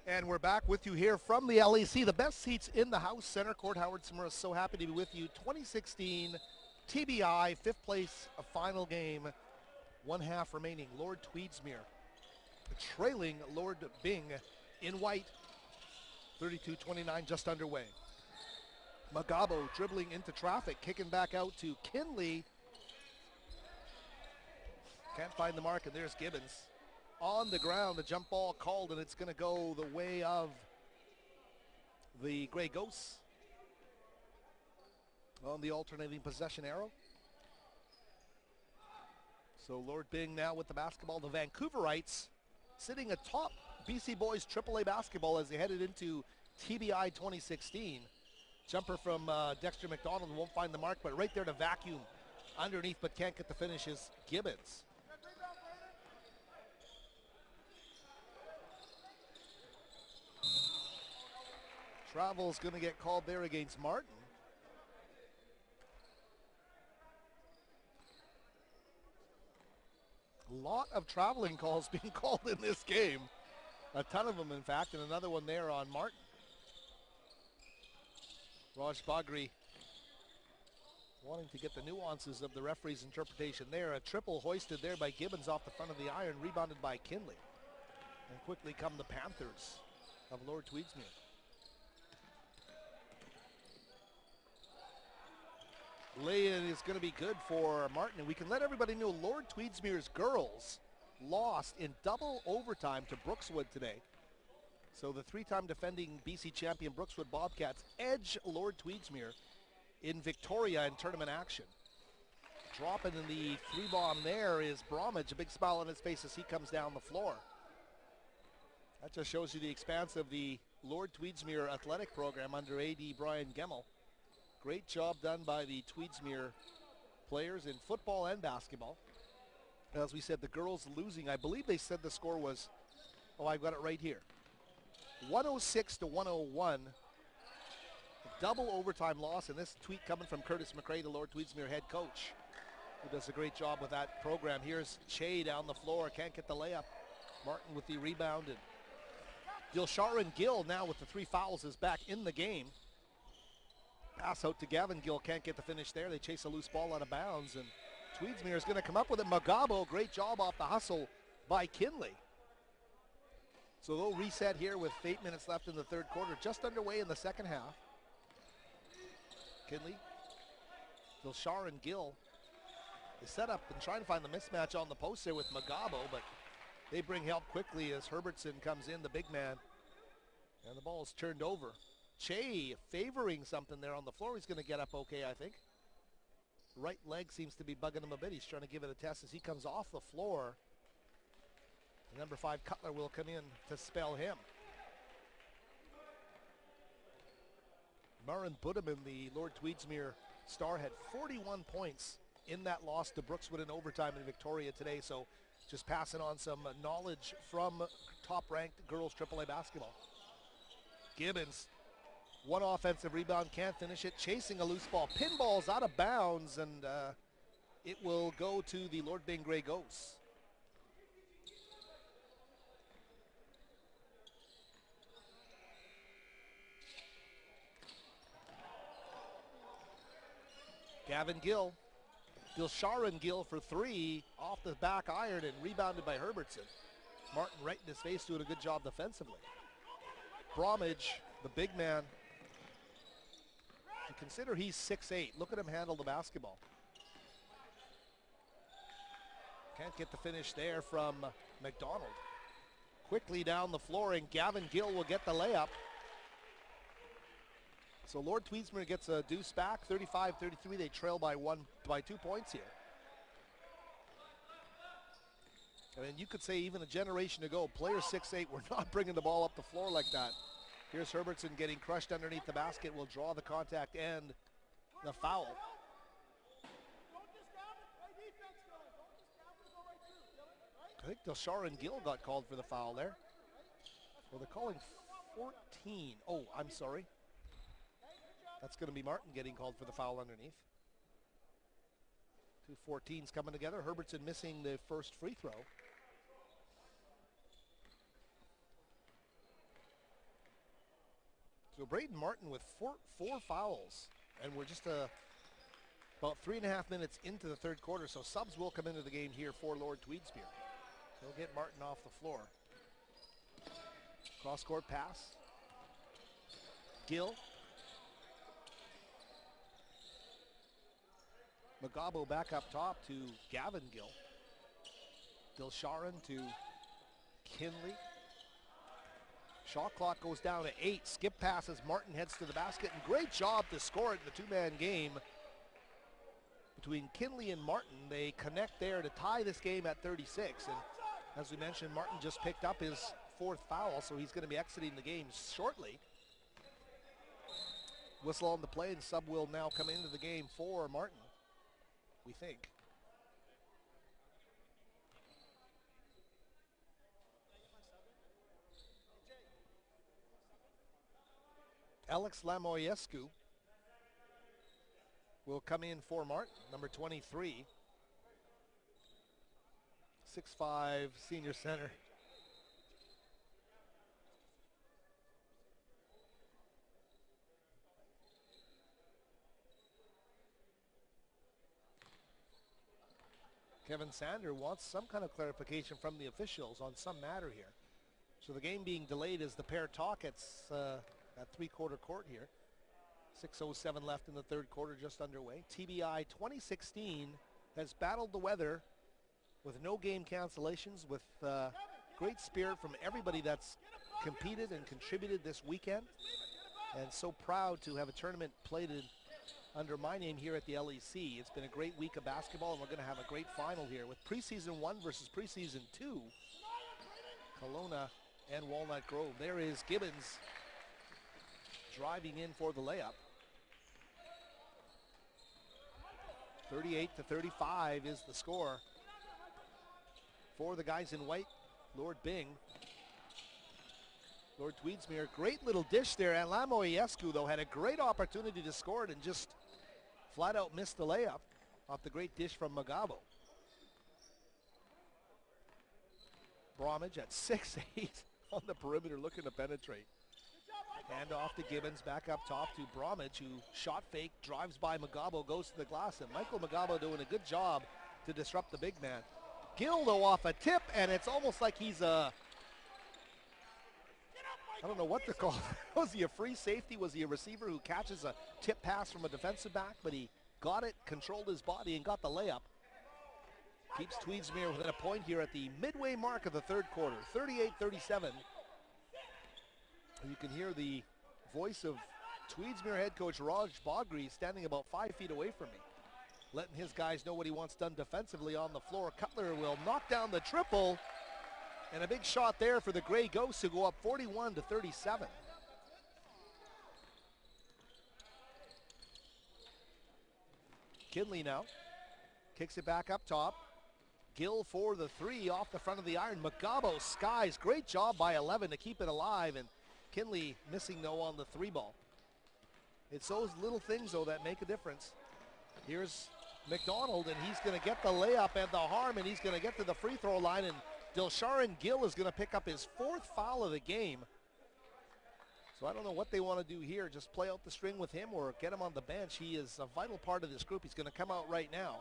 And we're back with you here from the LEC. The best seats in the house, center court. Howard Samura, so happy to be with you. 2016 TBI, 5th place, a final game. 1 half remaining. Lord Tweedsmuir trailing Lord Byng in white. 32-29 just underway. Magabo dribbling into traffic, kicking back out to Kinley. Can't find the mark, and there's Gibbons. On the ground, the jump ball called, and it's going to go the way of the Grey Ghosts on the alternating possession arrow. So Lord Byng now with the basketball. The Vancouverites sitting atop BC Boys AAA basketball as they headed into TBI 2016. Jumper from Dexter McDonald, won't find the mark, but right there to vacuum underneath, but can't get the finish is Gibbons. Travel's going to get called there against Martin. A lot of traveling calls being called in this game. A ton of them, in fact, and another one there on Martin. Raj Bagri wanting to get the nuances of the referee's interpretation there. A triple hoisted there by Gibbons off the front of the iron, rebounded by Kinley. And quickly come the Panthers of Lord Tweedsmuir. Lay-in is going to be good for Martin. And we can let everybody know Lord Tweedsmuir's girls lost in double overtime to Brookswood today. So the three-time defending BC champion Brookswood Bobcats edge Lord Tweedsmuir in Victoria in tournament action. Dropping in the three bomb there is Bromwich, a big smile on his face as he comes down the floor. That just shows you the expanse of the Lord Tweedsmuir athletic program under AD Brian Gemmell. Great job done by the Tweedsmuir players in football and basketball. As we said, the girls losing. I believe they said the score was, oh, I've got it right here. 106 to 101. A double overtime loss, and this tweet coming from Curtis McRae, the Lord Tweedsmuir head coach, who does a great job with that program. Here's Che down the floor, can't get the layup. Martin with the rebound, and Dilsharan Gill now with the 3 fouls is back in the game. Pass out to Gavin Gill, can't get the finish there. They chase a loose ball out of bounds, and Tweedsmuir is going to come up with it. Magabo, great job off the hustle by Kinley. So they'll reset here with 8 minutes left in the third quarter, just underway in the second half. Kinley, Dilsharan Gill. They set up and trying to find the mismatch on the post there with Magabo, but they bring help quickly as Herbertson comes in, the big man. And the ball is turned over. Che favoring something there on the floor. He's going to get up okay, I think. Right leg seems to be bugging him a bit. He's trying to give it a test as he comes off the floor. Number 5, Cutler, will come in to spell him. Marin Budeman, the Lord Tweedsmuir star, had 41 points in that loss to Brookswood in overtime in Victoria today. So just passing on some knowledge from top-ranked girls AAA basketball. Gibbons, one offensive rebound, can't finish it. Chasing a loose ball. Pinball's out of bounds, and it will go to the Lord Byng Grey Ghosts. Gavin Gill, Dilsharan Gill for 3 off the back iron and rebounded by Herbertson. Martin right in his face doing a good job defensively. Bromwich, the big man. You consider he's 6'8". Look at him handle the basketball. Can't get the finish there from McDonald. Quickly down the floor, and Gavin Gill will get the layup. So Lord Tweedsmuir gets a deuce back, 35-33. They trail by 2 points here. I mean, you could say even a generation ago, players 6'8" were not bringing the ball up the floor like that. Here's Herbertson getting crushed underneath the basket, will draw the contact and the foul. I think Dilsharan Gill got called for the foul there. Well, they're calling 14. Oh, I'm sorry. That's going to be Martin getting called for the foul underneath. 2 14s coming together. Herbertson missing the first free throw. So Braden Martin with four fouls, and we're just about 3.5 minutes into the third quarter, so subs will come into the game here for Lord Tweedsmuir. They'll get Martin off the floor. Cross-court pass. Gill. Magabo back up top to Gavin Gill. Dilsharan to Kinley. Shot clock goes down to 8. Skip passes. Martin heads to the basket. And great job to score it in the two-man game between Kinley and Martin. They connect there to tie this game at 36. And as we mentioned, Martin just picked up his 4th foul, so he's going to be exiting the game shortly. Whistle on the play, and sub will now come into the game for Martin, we think. Alex Lamoyescu will come in for Martin, number 23. 6'5" senior center. Kevin Sander wants some kind of clarification from the officials on some matter here. So the game being delayed as the pair talk. It's at three-quarter court here. 6:07 left in the third quarter, just underway. TBI 2016 has battled the weather with no game cancellations, with great spirit from everybody that's competed and contributed this weekend. And so proud to have a tournament played under my name here at the LEC. It's been a great week of basketball, and we're going to have a great final here with preseason 1 versus preseason 2. Kelowna and Walnut Grove. There is Gibbons driving in for the layup. 38-35 is the score for the guys in white. Lord Byng. Lord Tweedsmuir, great little dish there. And Lamoyescu, though, had a great opportunity to score it and just flat out missed the layup off the great dish from Magabo. Bromwich at 6'8" on the perimeter looking to penetrate. Hand off to Gibbons, back up top to Bromwich, who shot fake, drives by Magabo, goes to the glass, and Michael Magabo doing a good job to disrupt the big man. Gill, though, off a tip, and it's almost like he's a, I don't know what to call it. Was he a free safety? Was he a receiver who catches a tip pass from a defensive back? But he got it, controlled his body, and got the layup. Keeps Tweedsmuir within a point here at the midway mark of the third quarter, 38-37. You can hear the voice of Tweedsmuir head coach Raj Bagri standing about 5 feet away from me, letting his guys know what he wants done defensively on the floor. Cutler will knock down the triple, and a big shot there for the Grey Ghosts, who go up 41-37. Kinley now kicks it back up top. Gill for the three off the front of the iron. Magabo skies. Great job by 11 to keep it alive, and Kinley missing though on the three ball. It's those little things though that make a difference. Here's McDonald, and he's going to get the layup and the harm, and he's going to get to the free throw line, and Dilsharan Gill is going to pick up his 4th foul of the game. So I don't know what they want to do here, just play out the string with him or get him on the bench. He is a vital part of this group. He's going to come out right now.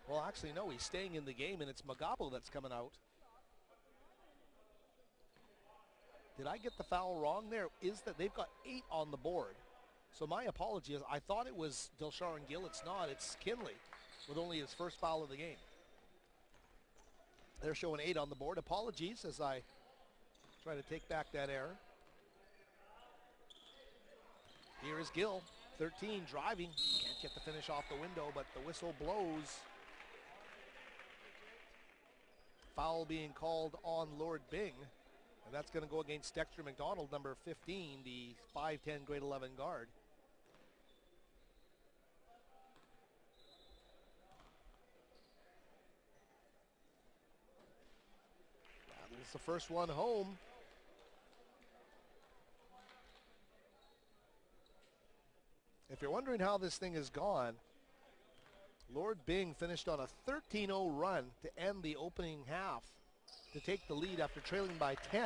Well, actually, no, he's staying in the game, and it's Magabo that's coming out. Did I get the foul wrong there? Is that they've got 8 on the board. So my apology is I thought it was Dilsharan Gill. It's not. It's Kinley with only his 1st foul of the game. They're showing 8 on the board. Apologies as I try to take back that error. Here is Gill, 13, driving. Can't get the finish off the window, but the whistle blows. Foul being called on Lord Byng. And that's going to go against Dexter McDonald, number 15, the 5'10", grade 11 guard. This is the first one home. If you're wondering how this thing has gone, Lord Byng finished on a 13-0 run to end the opening half to take the lead after trailing by 10.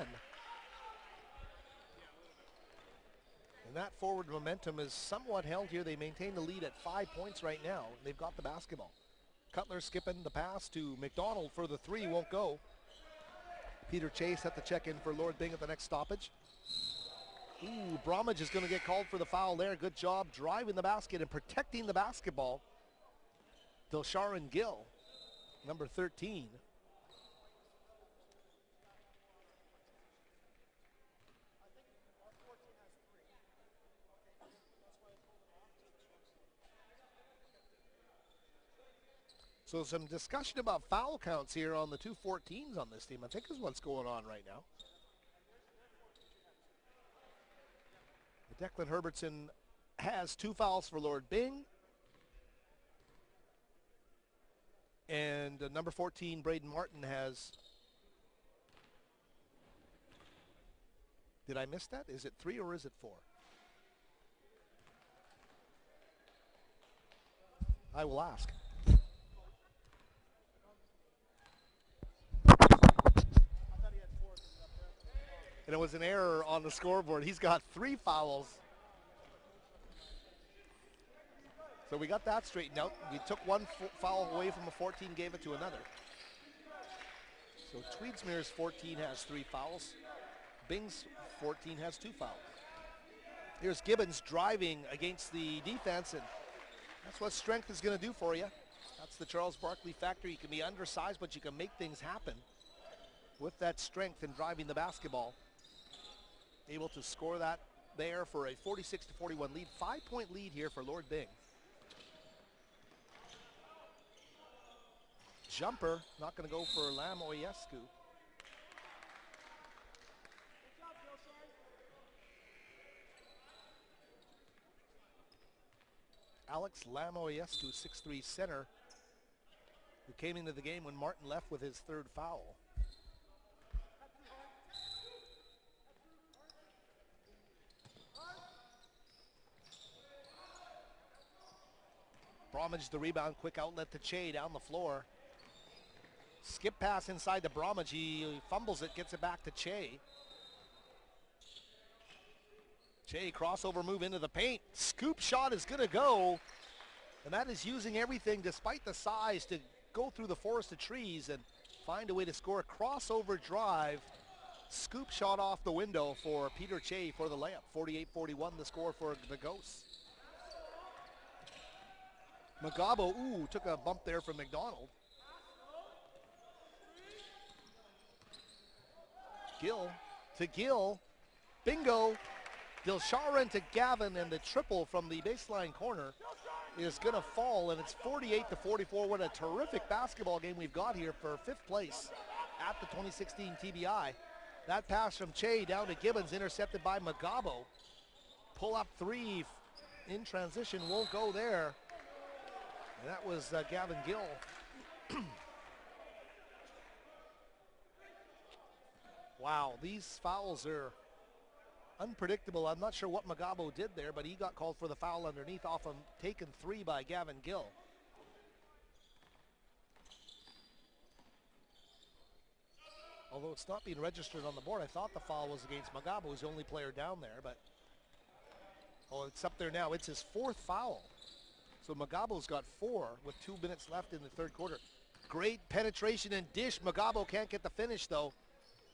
And that forward momentum is somewhat held here. They maintain the lead at 5 points right now. They've got the basketball. Cutler skipping the pass to McDonald for the three, won't go. Peter Chase had to check in for Lord Byng at the next stoppage. Bromwich is going to get called for the foul there. Good job driving the basket and protecting the basketball Delsharin Gill, number 13. So some discussion about foul counts here on the two 14s on this team, I think, is what's going on right now. Declan Herbertson has 2 fouls for Lord Byng. And number 14, Braden Martin, has... Did I miss that? Is it 3 or is it 4? I will ask. And it was an error on the scoreboard. He's got 3 fouls. So we got that straightened out. We took 1 foul away from a 14, gave it to another. So Tweedsmuir's 14 has 3 fouls. Byng's 14 has 2 fouls. Here's Gibbons driving against the defense, and that's what strength is going to do for you. That's the Charles Barkley factor. You can be undersized, but you can make things happen with that strength in driving the basketball. Able to score that there for a 46-41 lead. 5-point lead here for Lord Byng. Jumper, not going to go for Lamoyescu. Alex Lamoyescu, 6'3" center, who came into the game when Martin left with his 3rd foul. Bromwich the rebound, quick outlet to Che down the floor. Skip pass inside to Bromwich. He fumbles it, gets it back to Che. Che, crossover move into the paint. Scoop shot is going to go. And that is using everything, despite the size, to go through the forest of trees and find a way to score a crossover drive. Scoop shot off the window for Peter Che for the layup. 48-41 the score for the Ghosts. Magabo, took a bump there from McDonald. Gill to Gill. Bingo. Delsharin to Gavin, and the triple from the baseline corner is going to fall, and it's 48-44. What a terrific basketball game we've got here for 5th place at the 2016 TBI. That pass from Che down to Gibbons, intercepted by Magabo. Pull up 3 in transition, won't go there. And that was Gavin Gill. Wow, these fouls are unpredictable. I'm not sure what Magabo did there, but he got called for the foul underneath off him, taken 3 by Gavin Gill. Although it's not being registered on the board, I thought the foul was against Magabo, who's the only player down there, but it's up there now. It's his 4th foul. So Magabo's got 4 with 2 minutes left in the 3rd quarter. Great penetration and dish. Magabo can't get the finish, though.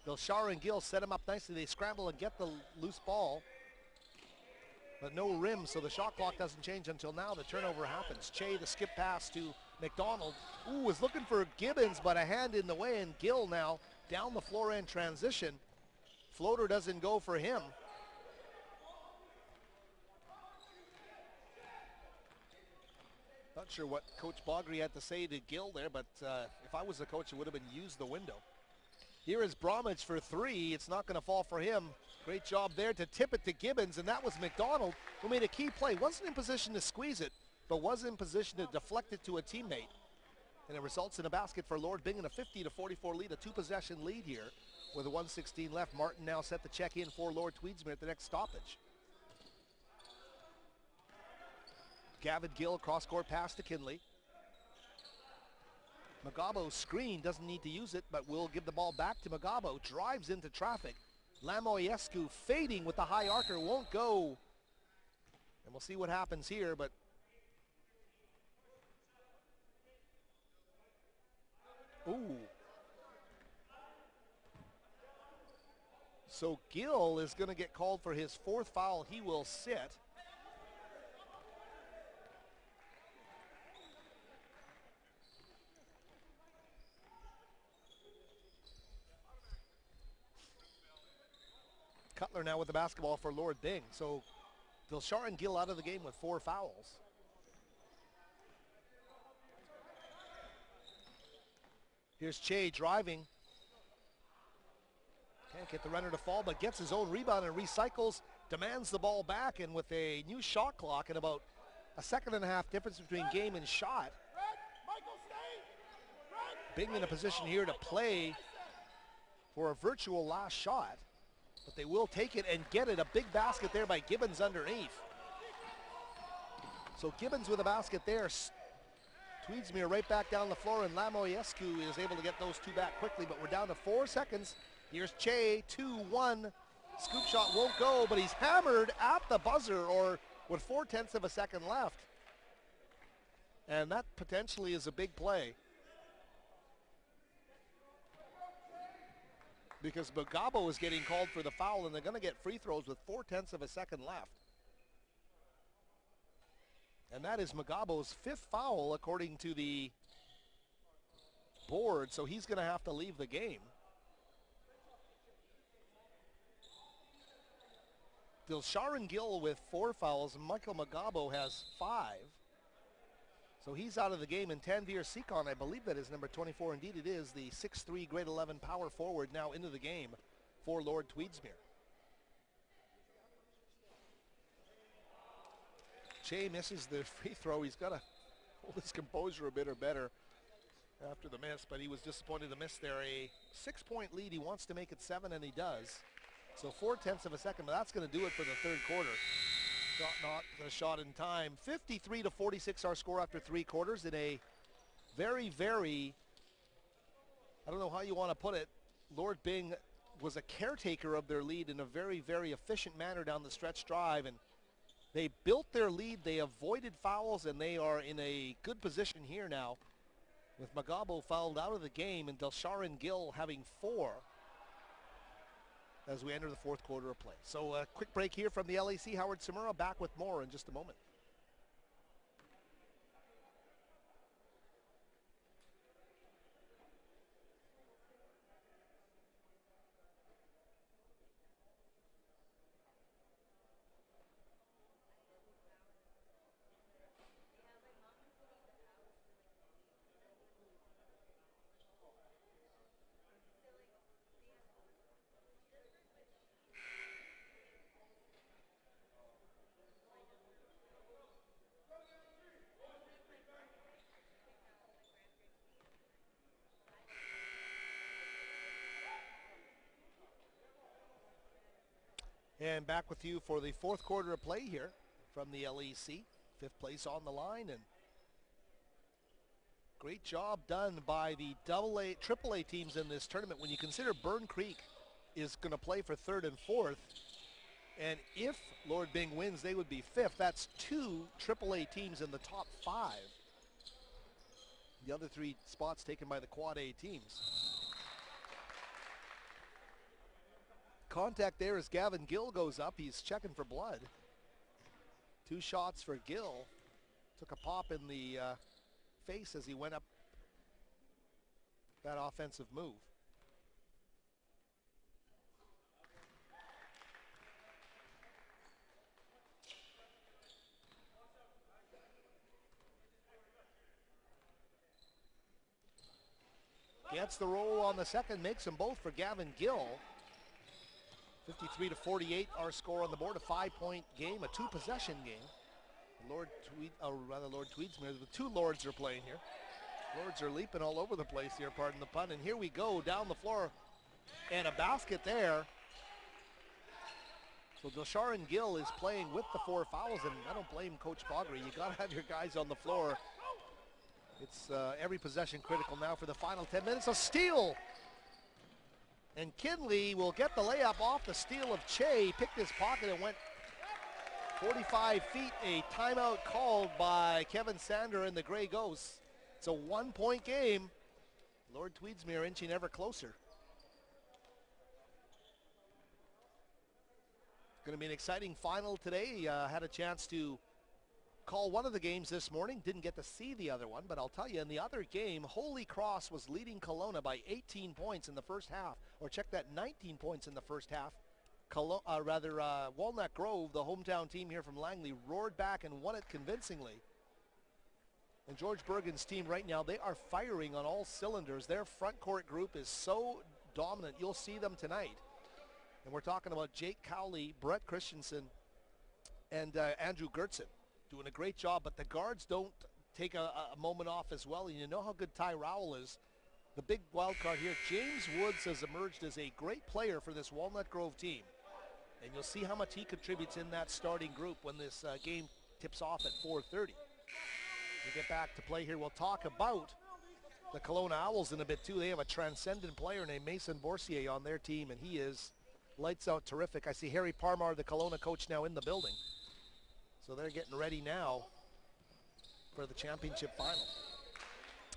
Delsharin Gill set him up nicely. They scramble and get the loose ball, but no rim, so the shot clock doesn't change until now. The turnover happens. Che, the skip pass to McDonald. Was looking for Gibbons, but a hand in the way, and Gill now down the floor in transition. Floater doesn't go for him. Not sure what Coach Bogry had to say to Gill there, but if I was the coach, it would have been use the window. Here is Bromwich for 3. It's not going to fall for him. Great job there to tip it to Gibbons, and that was McDonald who made a key play. Wasn't in position to squeeze it, but was in position to deflect it to a teammate. And it results in a basket for Lord Byng and a 50-44 lead, a 2-possession lead here with a 1:16 left. Martin now set to check in for Lord Tweedsmuir at the next stoppage. Gavin Gill, cross-court pass to Kinley. Magabo's screen, doesn't need to use it, but will give the ball back to Magabo. Drives into traffic. Lamoyescu fading with the high arcer, won't go. And we'll see what happens here, but So Gill is going to get called for his 4th foul. He will sit. Cutler now with the basketball for Lord Byng. So Dilshar and Gill out of the game with 4 fouls. Here's Che driving. Can't get the runner to fall, but gets his own rebound and recycles, demands the ball back, and with a new shot clock and about a 1.5 difference between game and shot, Byng in a position here to play for a virtual last shot, but they will take it and get it. A big basket there by Gibbons underneath. So Gibbons with a basket there. Tweedsmuir right back down the floor, and Lamoyescu is able to get those 2 back quickly, but we're down to 4 seconds. Here's Che, 2-1. Scoop shot won't go, but he's hammered at the buzzer, or with 0.4 of a second left. And that potentially is a big play, because Bagabo is getting called for the foul, and they're going to get free throws with 0.4 of a second left. And that is Magabo's 5th foul according to the board, so he's going to have to leave the game. Dilshar and Gill with 4 fouls. Michael Magabo has 5. So he's out of the game, and Tanvir Sikon, I believe that is number 24. Indeed it is, the 6'3", grade 11 power forward now into the game for Lord Tweedsmuir. Che misses the free throw. He's got to hold his composure a bit or better after the miss, but he was disappointed to miss there. A 6-point lead. He wants to make it 7, and he does. So 0.4 of a second, but that's going to do it for the 3rd quarter. Not a shot in time. 53-46 our score after 3 quarters in a very, very, I don't know how you want to put it, Lord Byng was a caretaker of their lead in a very, very efficient manner down the stretch drive, and they built their lead, they avoided fouls, and they are in a good position here now with Magabo fouled out of the game and Dilshar and Gill having 4 as we enter the 4th quarter of play. So a quick break here from the LAC. Howard Samura back with more in just a moment. And back with you for the 4th quarter of play here from the LEC. 5th place on the line, and great job done by the AA, AAA teams in this tournament. When you consider Burn Creek is going to play for 3rd and 4th, and if Lord Byng wins, they would be 5th. That's 2 AAA teams in the top 5. The other 3 spots taken by the Quad A teams. Contact there as Gavin Gill goes up. He's checking for blood. 2 shots for Gill. Took a pop in the face as he went up that offensive move. Gets the roll on the second, makes them both for Gavin Gill. 53-48 our score on the board, a 5-point game, a 2-possession game. Lord Tweedsmuir, the 2 Lords are playing here. Lords are leaping all over the place here, pardon the pun. And here we go down the floor, and a basket there. So Dilshar and Gill is playing with the 4 fouls, and I don't blame Coach Boggery. You got to have your guys on the floor. It's every possession critical now for the final 10 minutes. A steal! And Kinley will get the layup off the steal of Che. Picked his pocket and went 45 feet. A timeout called by Kevin Sander and the Grey Ghosts. It's a 1-point game. Lord Tweedsmuir inching ever closer. Going to be an exciting final today. Had a chance to call one of the games this morning. Didn't get to see the other one, but I'll tell you, in the other game, Holy Cross was leading Kelowna by 18 points in the first half. Or check that, 19 points in the first half. Walnut Grove, the hometown team here from Langley, roared back and won it convincingly. And George Bergen's team right now, they are firing on all cylinders. Their front court group is so dominant. You'll see them tonight. And we're talking about Jake Cowley, Brett Christensen, and Andrew Gertzen doing a great job. But the guards don't take a moment off as well. And you know how good Ty Rowell is. The big wild card here, James Woods has emerged as a great player for this Walnut Grove team. And you'll see how much he contributes in that starting group when this game tips off at 4:30. We get back to play here. We'll talk about the Kelowna Owls in a bit too. They have a transcendent player named Mason Boursier on their team, and he is lights out terrific. I see Harry Parmar, the Kelowna coach, now in the building. So they're getting ready now for the championship final.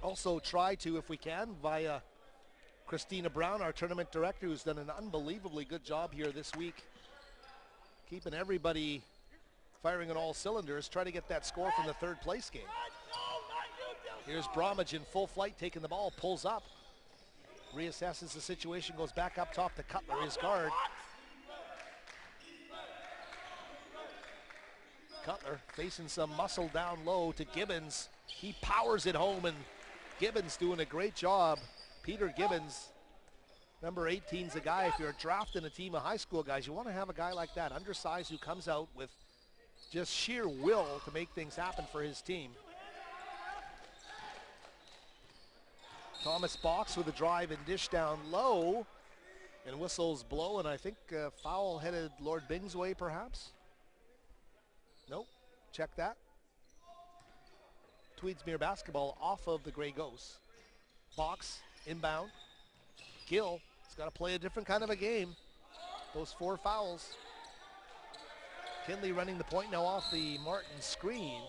Also try to, if we can, via Christina Brown, our tournament director, who's done an unbelievably good job here this week, keeping everybody firing on all cylinders, try to get that score from the third place game. Here's Bromwich in full flight, taking the ball, pulls up, reassesses the situation, goes back up top to Cutler, his guard. Cutler facing some muscle down low to Gibbons. He powers it home, and Gibbons doing a great job. Peter Gibbons, number 18's a guy, if you're drafting a team of high school guys, you want to have a guy like that, undersized, who comes out with just sheer will to make things happen for his team. Thomas Box with a drive and dish down low, and whistles blow, and I think foul headed Lord Byng's way perhaps. Nope, check that. Tweedsmuir basketball off of the Grey Ghosts. Box inbound. Gill has got to play a different kind of a game. Those 4 fouls. Kinley running the point now off the Martin screen.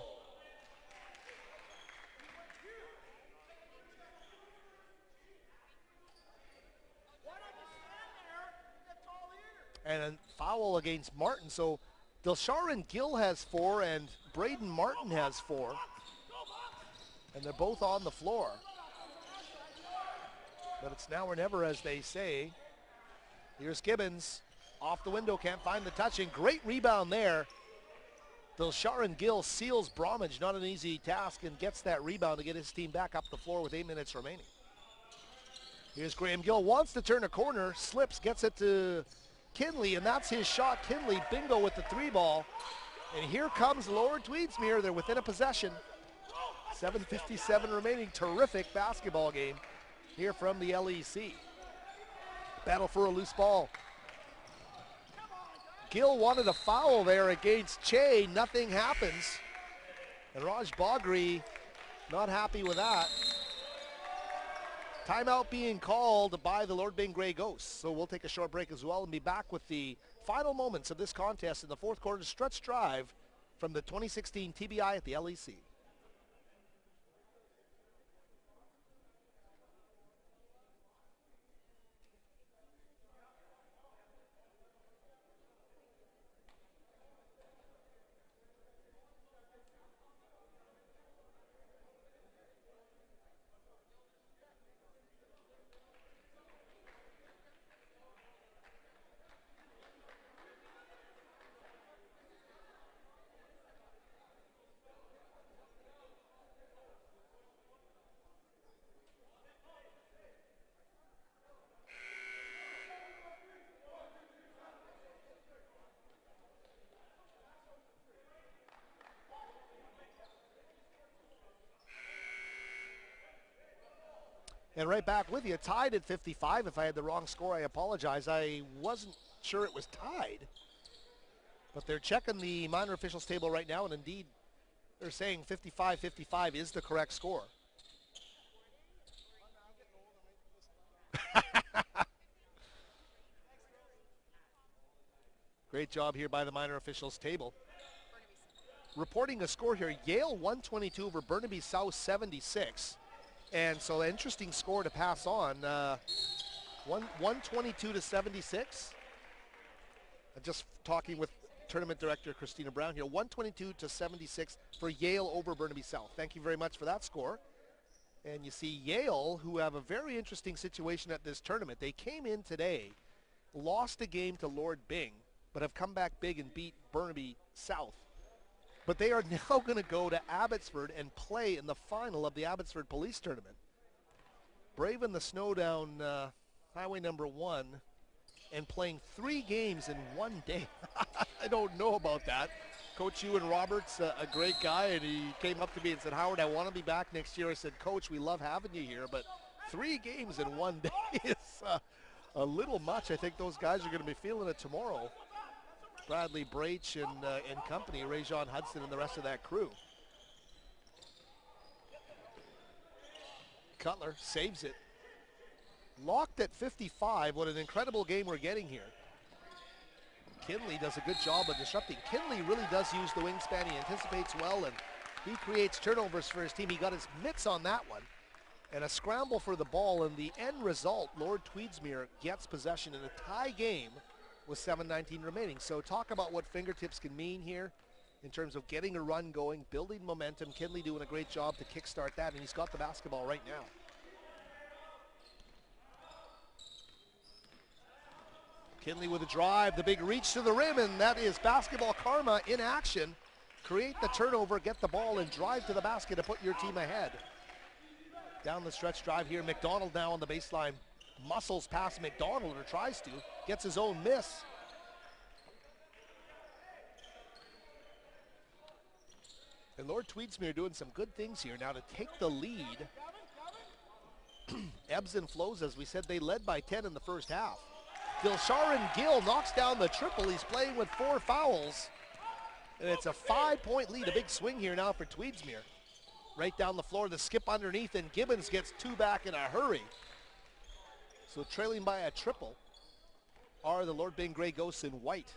And a foul against Martin. So Delsharin Gill has 4 and Braden Martin has 4. And they're both on the floor. But it's now or never, as they say. Here's Gibbons. Off the window, can't find the touching. Great rebound there. Delsharin Gill seals Bromwich. Not an easy task, and gets that rebound to get his team back up the floor with 8 minutes remaining. Here's Graham Gill. Wants to turn a corner. Slips, gets it to Kinley, and that's his shot. Kinley, bingo with the 3 ball. And here comes Lord Tweedsmuir. They're within a possession. 7:57 remaining. Terrific basketball game here from the LEC. Battle for a loose ball. Gill wanted a foul there against Che. Nothing happens. And Raj Bagri not happy with that. Timeout being called by the Lord Byng Grey Ghosts. So we'll take a short break as well and be back with the final moments of this contest in the fourth quarter stretch drive from the 2016 TBI at the LEC. And right back with you, tied at 55. If I had the wrong score, I apologize. I wasn't sure it was tied. But they're checking the minor officials table right now, and indeed, they're saying 55-55 is the correct score. Great job here by the minor officials table. Reporting a score here, Yale 122 over Burnaby South 76. And so an interesting score to pass on, 122-76. Just talking with tournament director Christina Brown here, 122-76 for Yale over Burnaby South. Thank you very much for that score. And you see Yale, who have a very interesting situation at this tournament. They came in today lost a game to Lord Byng, but have come back big and beat Burnaby South. But they are now going to go to Abbotsford and play in the final of the Abbotsford Police Tournament. Braving the snow down Highway number 1 and playing 3 games in one day. I don't know about that. Coach Ewan Roberts, a great guy, and he came up to me and said, Howard, I want to be back next year. I said, Coach, we love having you here, but 3 games in one day is a little much. I think those guys are going to be feeling it tomorrow. Bradley Braich and company, Ray-Jean Hudson and the rest of that crew. Cutler saves it. Locked at 55. What an incredible game we're getting here. Kinley does a good job of disrupting. Kinley really does use the wingspan. He anticipates well, and he creates turnovers for his team. He got his mitts on that one. And a scramble for the ball, and the end result, Lord Tweedsmuir gets possession in a tie game with 7:19 remaining. So talk about what fingertips can mean here in terms of getting a run going, building momentum. Kinley doing a great job to kickstart that, and he's got the basketball right now. Kinley with a drive, the big reach to the rim, and that is basketball karma in action. Create the turnover, get the ball, and drive to the basket to put your team ahead. Down the stretch drive here, McDonald now on the baseline. Muscles past McDonald, or tries to, gets his own miss. And Lord Tweedsmuir doing some good things here now to take the lead. Ebbs and flows, as we said, they led by 10 in the first half. Dilsharan Gill knocks down the triple. He's playing with 4 fouls. And it's a 5-point lead, a big swing here now for Tweedsmuir. Right down the floor, the skip underneath, and Gibbons gets 2 back in a hurry. So trailing by a triple are the Lord Byng Grey Ghosts in white.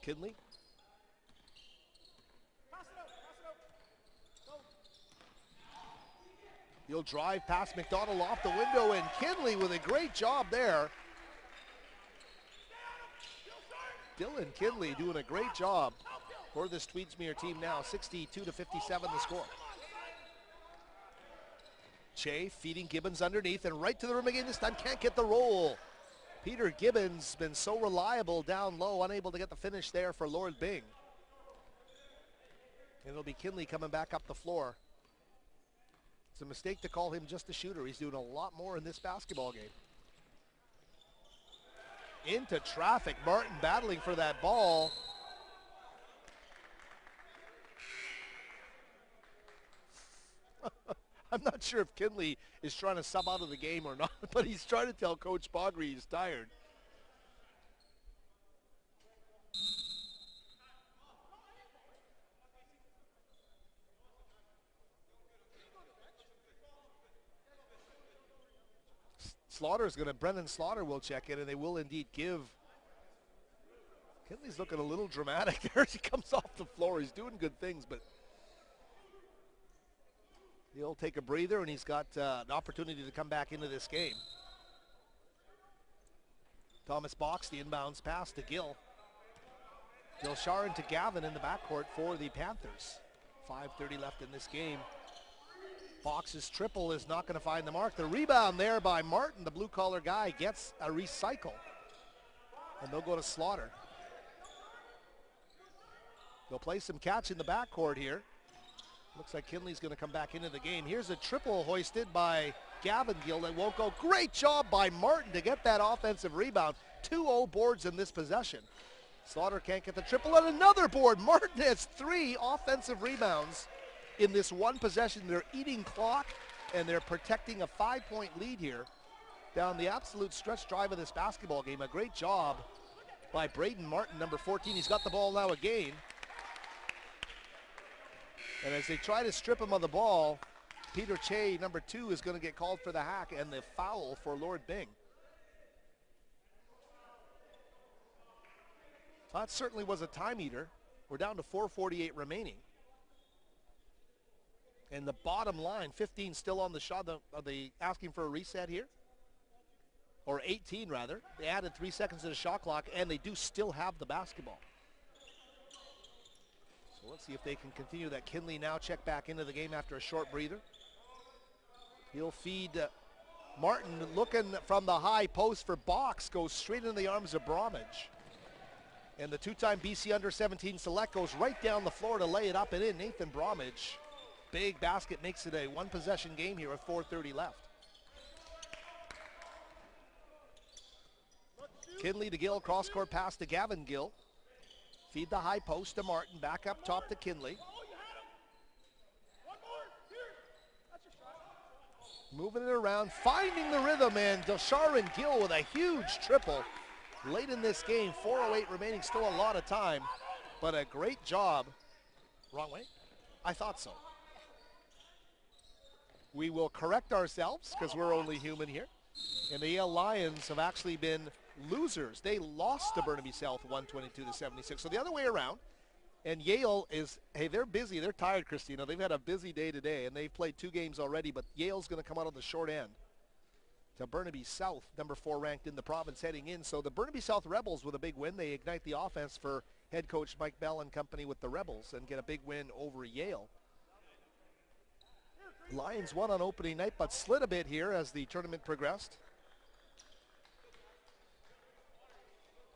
Kinley. He'll drive past McDonald off the window, and Kinley with a great job there. Dylan Kinley doing a great job for this Tweedsmuir team now. 62-57 the score. Che feeding Gibbons underneath and right to the rim again. This time can't get the roll. Peter Gibbons been so reliable down low, unable to get the finish there for Lord Byng. And it'll be Kinley coming back up the floor. It's a mistake to call him just a shooter. He's doing a lot more in this basketball game. Into traffic, Martin battling for that ball. I'm not sure if Kinley is trying to sub out of the game or not, but he's trying to tell Coach Bogry he's tired. Brendan Slaughter will check in, and they will indeed give. Kinley's looking a little dramatic there as he comes off the floor. He's doing good things, but he'll take a breather, and he's got an opportunity to come back into this game. Thomas Box, the inbounds pass to Gill. Dilsharan to Gavin in the backcourt for the Panthers. 5:30 left in this game. Box's triple is not going to find the mark. The rebound there by Martin, the blue-collar guy, gets a recycle. And they'll go to Slaughter. They'll play some catch in the backcourt here. Looks like Kinley's going to come back into the game. Here's a triple hoisted by Gavin Gill that won't go. Great job by Martin to get that offensive rebound. 2-0 boards in this possession. Slaughter can't get the triple, and another board. Martin has 3 offensive rebounds in this one possession. They're eating clock, and they're protecting a 5-point lead here down the absolute stretch drive of this basketball game. A great job by Braden Martin, number 14. He's got the ball now again. And as they try to strip him of the ball, Peter Che, number 2, is going to get called for the hack and the foul for Lord Byng. That certainly was a time eater. We're down to 4:48 remaining. And the bottom line, 15 still on the shot. Are they asking for a reset here? Or 18 rather. They added 3 seconds to the shot clock, and they do still have the basketball. So let's see if they can continue that. Kinley now check back into the game after a short breather. He'll feed Martin, looking from the high post for box, goes straight into the arms of Bromwich. And the two-time BC under-17 select goes right down the floor to lay it up and in. Nathan Bromwich, big basket, makes it a one-possession game here with 4:30 left. Kinley to Gill, cross-court pass to Gavin Gill. Feed the high post to Martin, back up top to Kinley. Moving it around, finding the rhythm, and Desharin Gill with a huge triple late in this game. 4:08 remaining, still a lot of time, but a great job. Wrong way? I thought so. We will correct ourselves because we're only human here. And the Yale Lions have actually been losers. They lost to Burnaby South 122-76. So the other way around. And Yale is, hey, they're busy. They're tired, Christina. They've had a busy day today, and they've played 2 games already, but Yale's going to come out on the short end to Burnaby South, number 4 ranked in the province heading in. So the Burnaby South Rebels with a big win. They ignite the offense for head coach Mike Bell and company with the Rebels and get a big win over Yale. Lions won on opening night, but slid a bit here as the tournament progressed.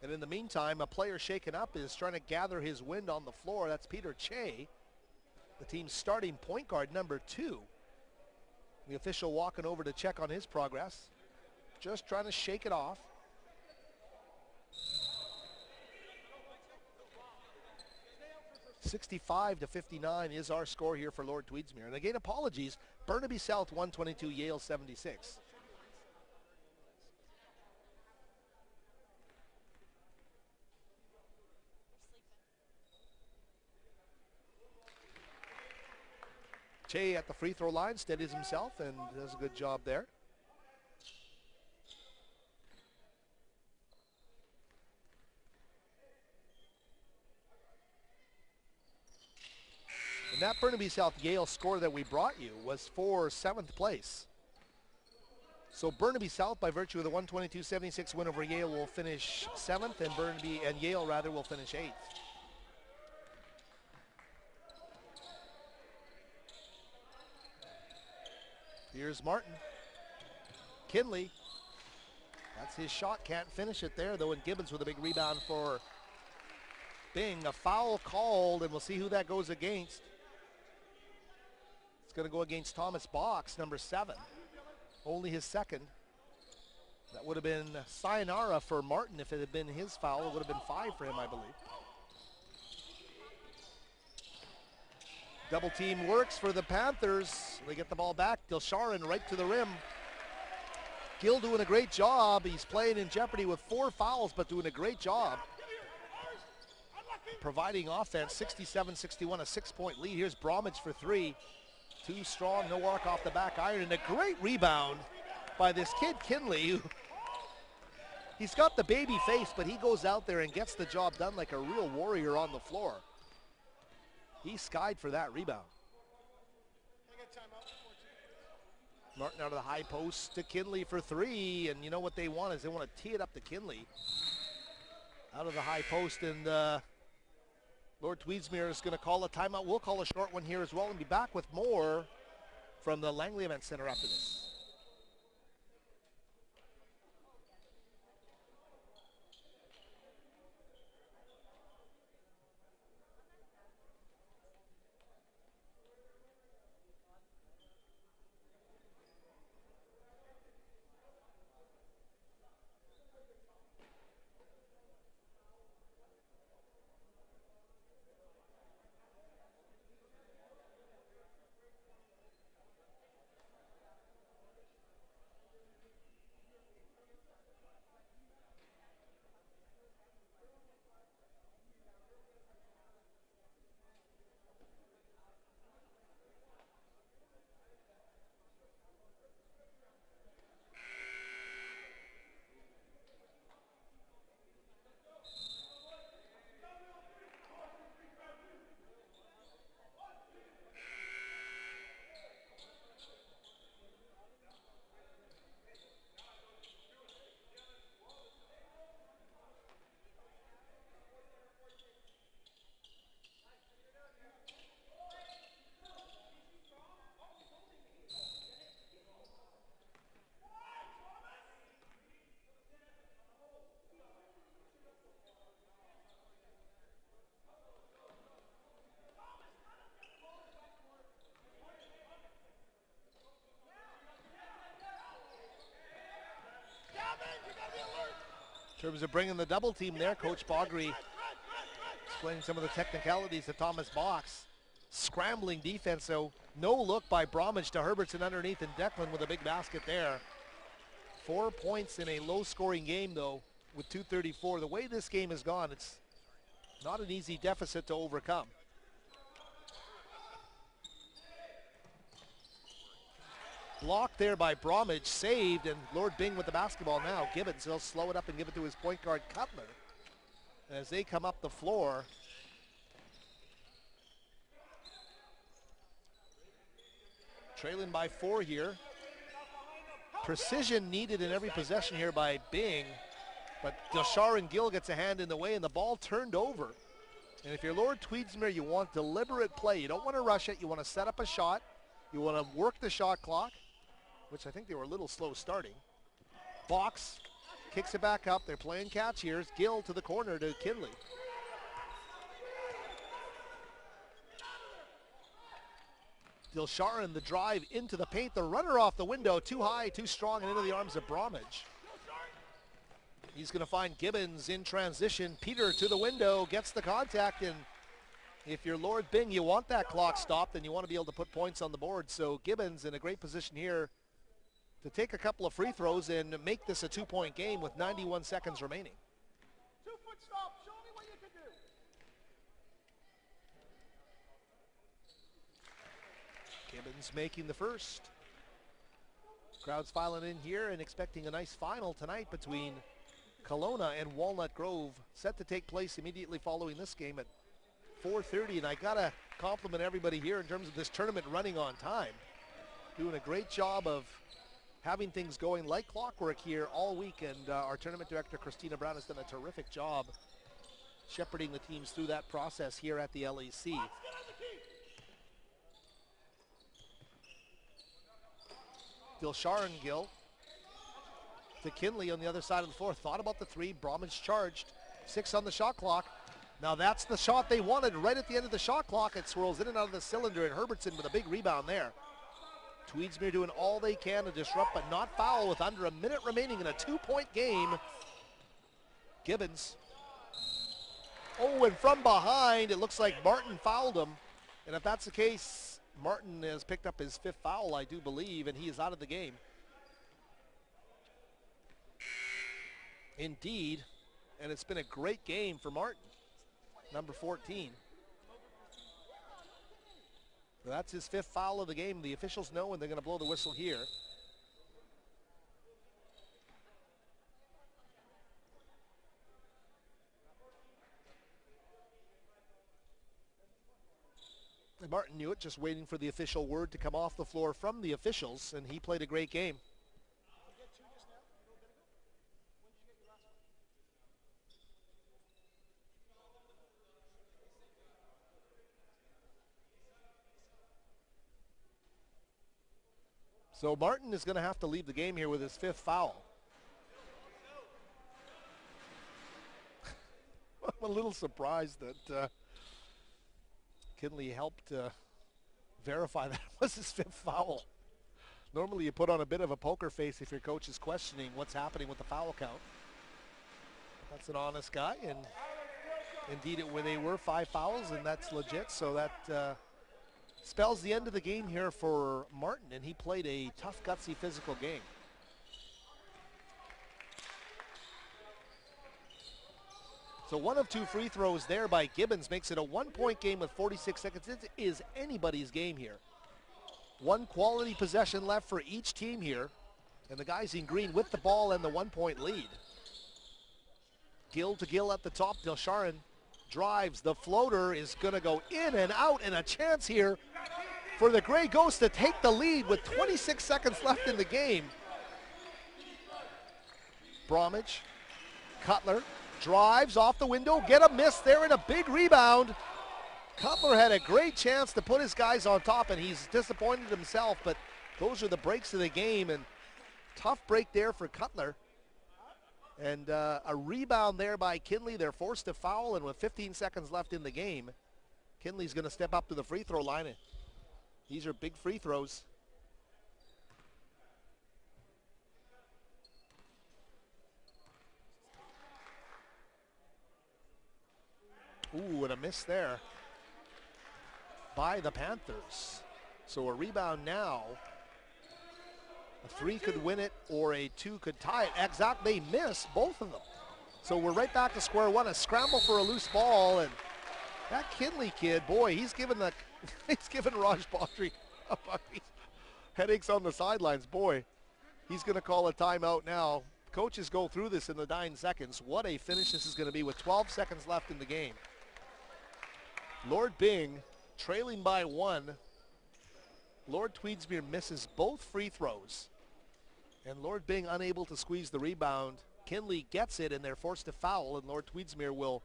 And in the meantime, a player shaken up is trying to gather his wind on the floor. That's Peter Che, the team's starting point guard, number 2. The official walking over to check on his progress. Just trying to shake it off. (65-59) is our score here for Lord Tweedsmuir. And again, apologies. Burnaby South 122, Yale 76. Che at the free throw line steadies himself and does a good job there. And that Burnaby South Yale score that we brought you was for 7th place. So Burnaby South, by virtue of the 122-76 win over Yale, will finish 7th, and Yale rather will finish 8th. Here's Martin. Kinley. That's his shot. Can't finish it there, though, and Gibbons with a big rebound for Byng. A foul called, and we'll see who that goes against. It's going to go against Thomas Box, number 7. Only his second. That would have been sayonara for Martin if it had been his foul. It would have been 5 for him, I believe. Double team works for the Panthers. They get the ball back. Desharin right to the rim. Gill doing a great job. He's playing in jeopardy with 4 fouls, but doing a great job providing offense. 67-61, a 6-point lead. Here's Bromwich for 3. Too strong, no arc off the back iron, and a great rebound by this kid Kinley. He's got the baby face, but he goes out there and gets the job done like a real warrior on the floor. He skied for that rebound. Martin out of the high post to Kinley for 3, and you know what they want is they want to tee it up to Kinley. Out of the high post, and Lord Tweedsmuir is going to call a timeout. We'll call a short one here as well and be back with more from the Langley Event Center after this. In terms of bringing the double team there, Coach Bogry explaining some of the technicalities to Thomas Box. Scrambling defense, so no look by Bromwich to Herbertson underneath, and Declan with a big basket there. 4 points in a low-scoring game, though, with 2:34. The way this game has gone, it's not an easy deficit to overcome. Blocked there by Bromwich, saved, and Lord Byng with the basketball now. Gibbons, he'll slow it up and give it to his point guard, Cutler. As they come up the floor, trailing by 4 here. Precision needed in every possession here by Byng, but Desharin Gill gets a hand in the way, and the ball turned over. And if you're Lord Tweedsmuir, you want deliberate play. You don't want to rush it. You want to set up a shot. You want to work the shot clock, which I think they were a little slow starting. Box kicks it back up. They're playing catch here. Gill to the corner to Kinley. Dilsharin, the drive into the paint. The runner off the window, too high, too strong, and into the arms of Bromwich. He's going to find Gibbons in transition. Peter to the window, gets the contact, and if you're Lord Byng, you want that clock stopped, and you want to be able to put points on the board. So Gibbons in a great position here to take a couple of free throws and make this a 2-point game with 91 seconds remaining. 2-foot stop. Show me what you can do. Gibbons making the first. Crowd's filing in here and expecting a nice final tonight between Kelowna and Walnut Grove, set to take place immediately following this game at 4:30. And I gotta compliment everybody here in terms of this tournament running on time. Doing a great job of having things going like clockwork here all week, and our tournament director Christina Brown has done a terrific job shepherding the teams through that process here at the LEC. Dilsharin Gill to Kinley on the other side of the floor. Thought about the three. Bromwich charged. 6 on the shot clock. Now that's the shot they wanted right at the end of the shot clock. It swirls in and out of the cylinder, and Herbertson with a big rebound there. Tweedsmuir doing all they can to disrupt but not foul with under a minute remaining in a 2-point game. Gibbons. Oh, and from behind, it looks like Martin fouled him. And if that's the case, Martin has picked up his 5th foul, I do believe, and he is out of the game. Indeed, and it's been a great game for Martin, number 14. So that's his 5th foul of the game. The officials know, and they're going to blow the whistle here. And Martin knew it, just waiting for the official word to come off the floor from the officials, and he played a great game. So Martin is going to have to leave the game here with his 5th foul. I'm a little surprised that Kinley helped verify that it was his 5th foul. Normally you put on a bit of a poker face if your coach is questioning what's happening with the foul count. That's an honest guy, and indeed they were 5 fouls, and that's legit, so that spells the end of the game here for Martin, and he played a tough, gutsy, physical game. So 1 of 2 free throws there by Gibbons makes it a 1-point game with 46 seconds. It is anybody's game here. 1 quality possession left for each team here, and the guys in green with the ball and the 1-point lead. Gill to Gill at the top. Dilsharin drives. The floater is going to go in and out, and a chance here for the Grey Ghosts to take the lead with 26 seconds left in the game. Bromwich, Cutler drives off the window, get a miss there, and a big rebound. Cutler had a great chance to put his guys on top, and he's disappointed himself, but those are the breaks of the game, and tough break there for Cutler. And a rebound there by Kinley. They're forced to foul, and with 15 seconds left in the game, Kinley's going to step up to the free throw line. These are big free throws. Ooh, and a miss there by the Panthers. So a rebound now. A 3 could win it, or a 2 could tie it. Exactly, they miss both of them. So we're right back to square one. A scramble for a loose ball, and that Kinley kid, boy, he's given Raj Baudry headaches on the sidelines. Boy, he's going to call a timeout now. Coaches go through this in the 9 seconds. What a finish this is going to be with 12 seconds left in the game. Lord Byng trailing by 1. Lord Tweedsmuir misses both free throws. And Lord Byng unable to squeeze the rebound. Kinley gets it, and they're forced to foul, and Lord Tweedsmuir will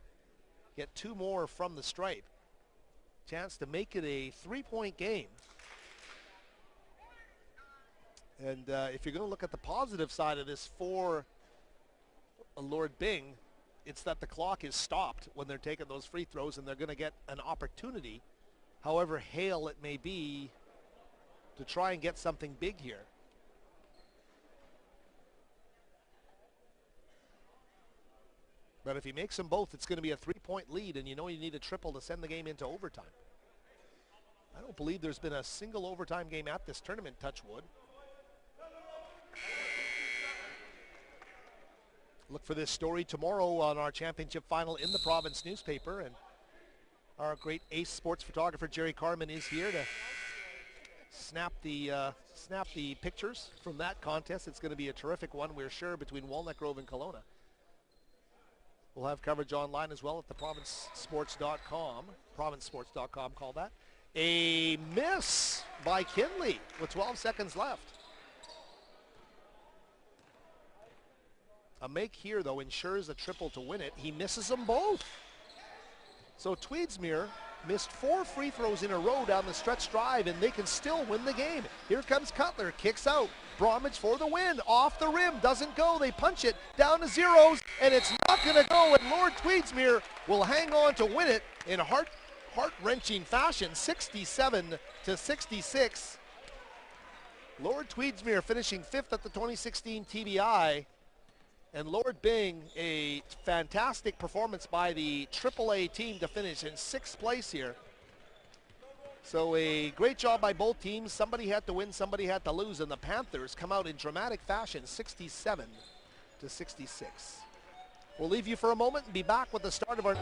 get 2 more from the stripe. Chance to make it a 3-point game. And if you're going to look at the positive side of this for Lord Byng, it's that the clock is stopped when they're taking those free throws, and they're going to get an opportunity, however hale it may be, to try and get something big here. But if he makes them both, it's going to be a 3-point lead, and you know you need a triple to send the game into overtime. I don't believe there's been a single overtime game at this tournament, touch wood. Look for this story tomorrow on our championship final in the Province newspaper, and our great ace sports photographer Jerry Carman is here to snap the pictures from that contest. It's going to be a terrific one, we're sure, between Walnut Grove and Kelowna. We'll have coverage online as well at the provincesports.com. Provincesports.com, call that. A miss by Kinley with 12 seconds left. A make here, though, ensures a triple to win it. He misses them both. So Tweedsmuir missed 4 free throws in a row down the stretch drive, and they can still win the game. Here comes Cutler, kicks out. Bromwich for the win, off the rim, doesn't go. They punch it down to zeros, and it's not going to go, and Lord Tweedsmuir will hang on to win it in heart-wrenching fashion, 67-66. Lord Tweedsmuir finishing 5th at the 2016 TBI. And Lord Byng, a fantastic performance by the AAA team to finish in 6th place here. So a great job by both teams. Somebody had to win, somebody had to lose, and the Panthers come out in dramatic fashion, 67-66. We'll leave you for a moment and be back with the start of our...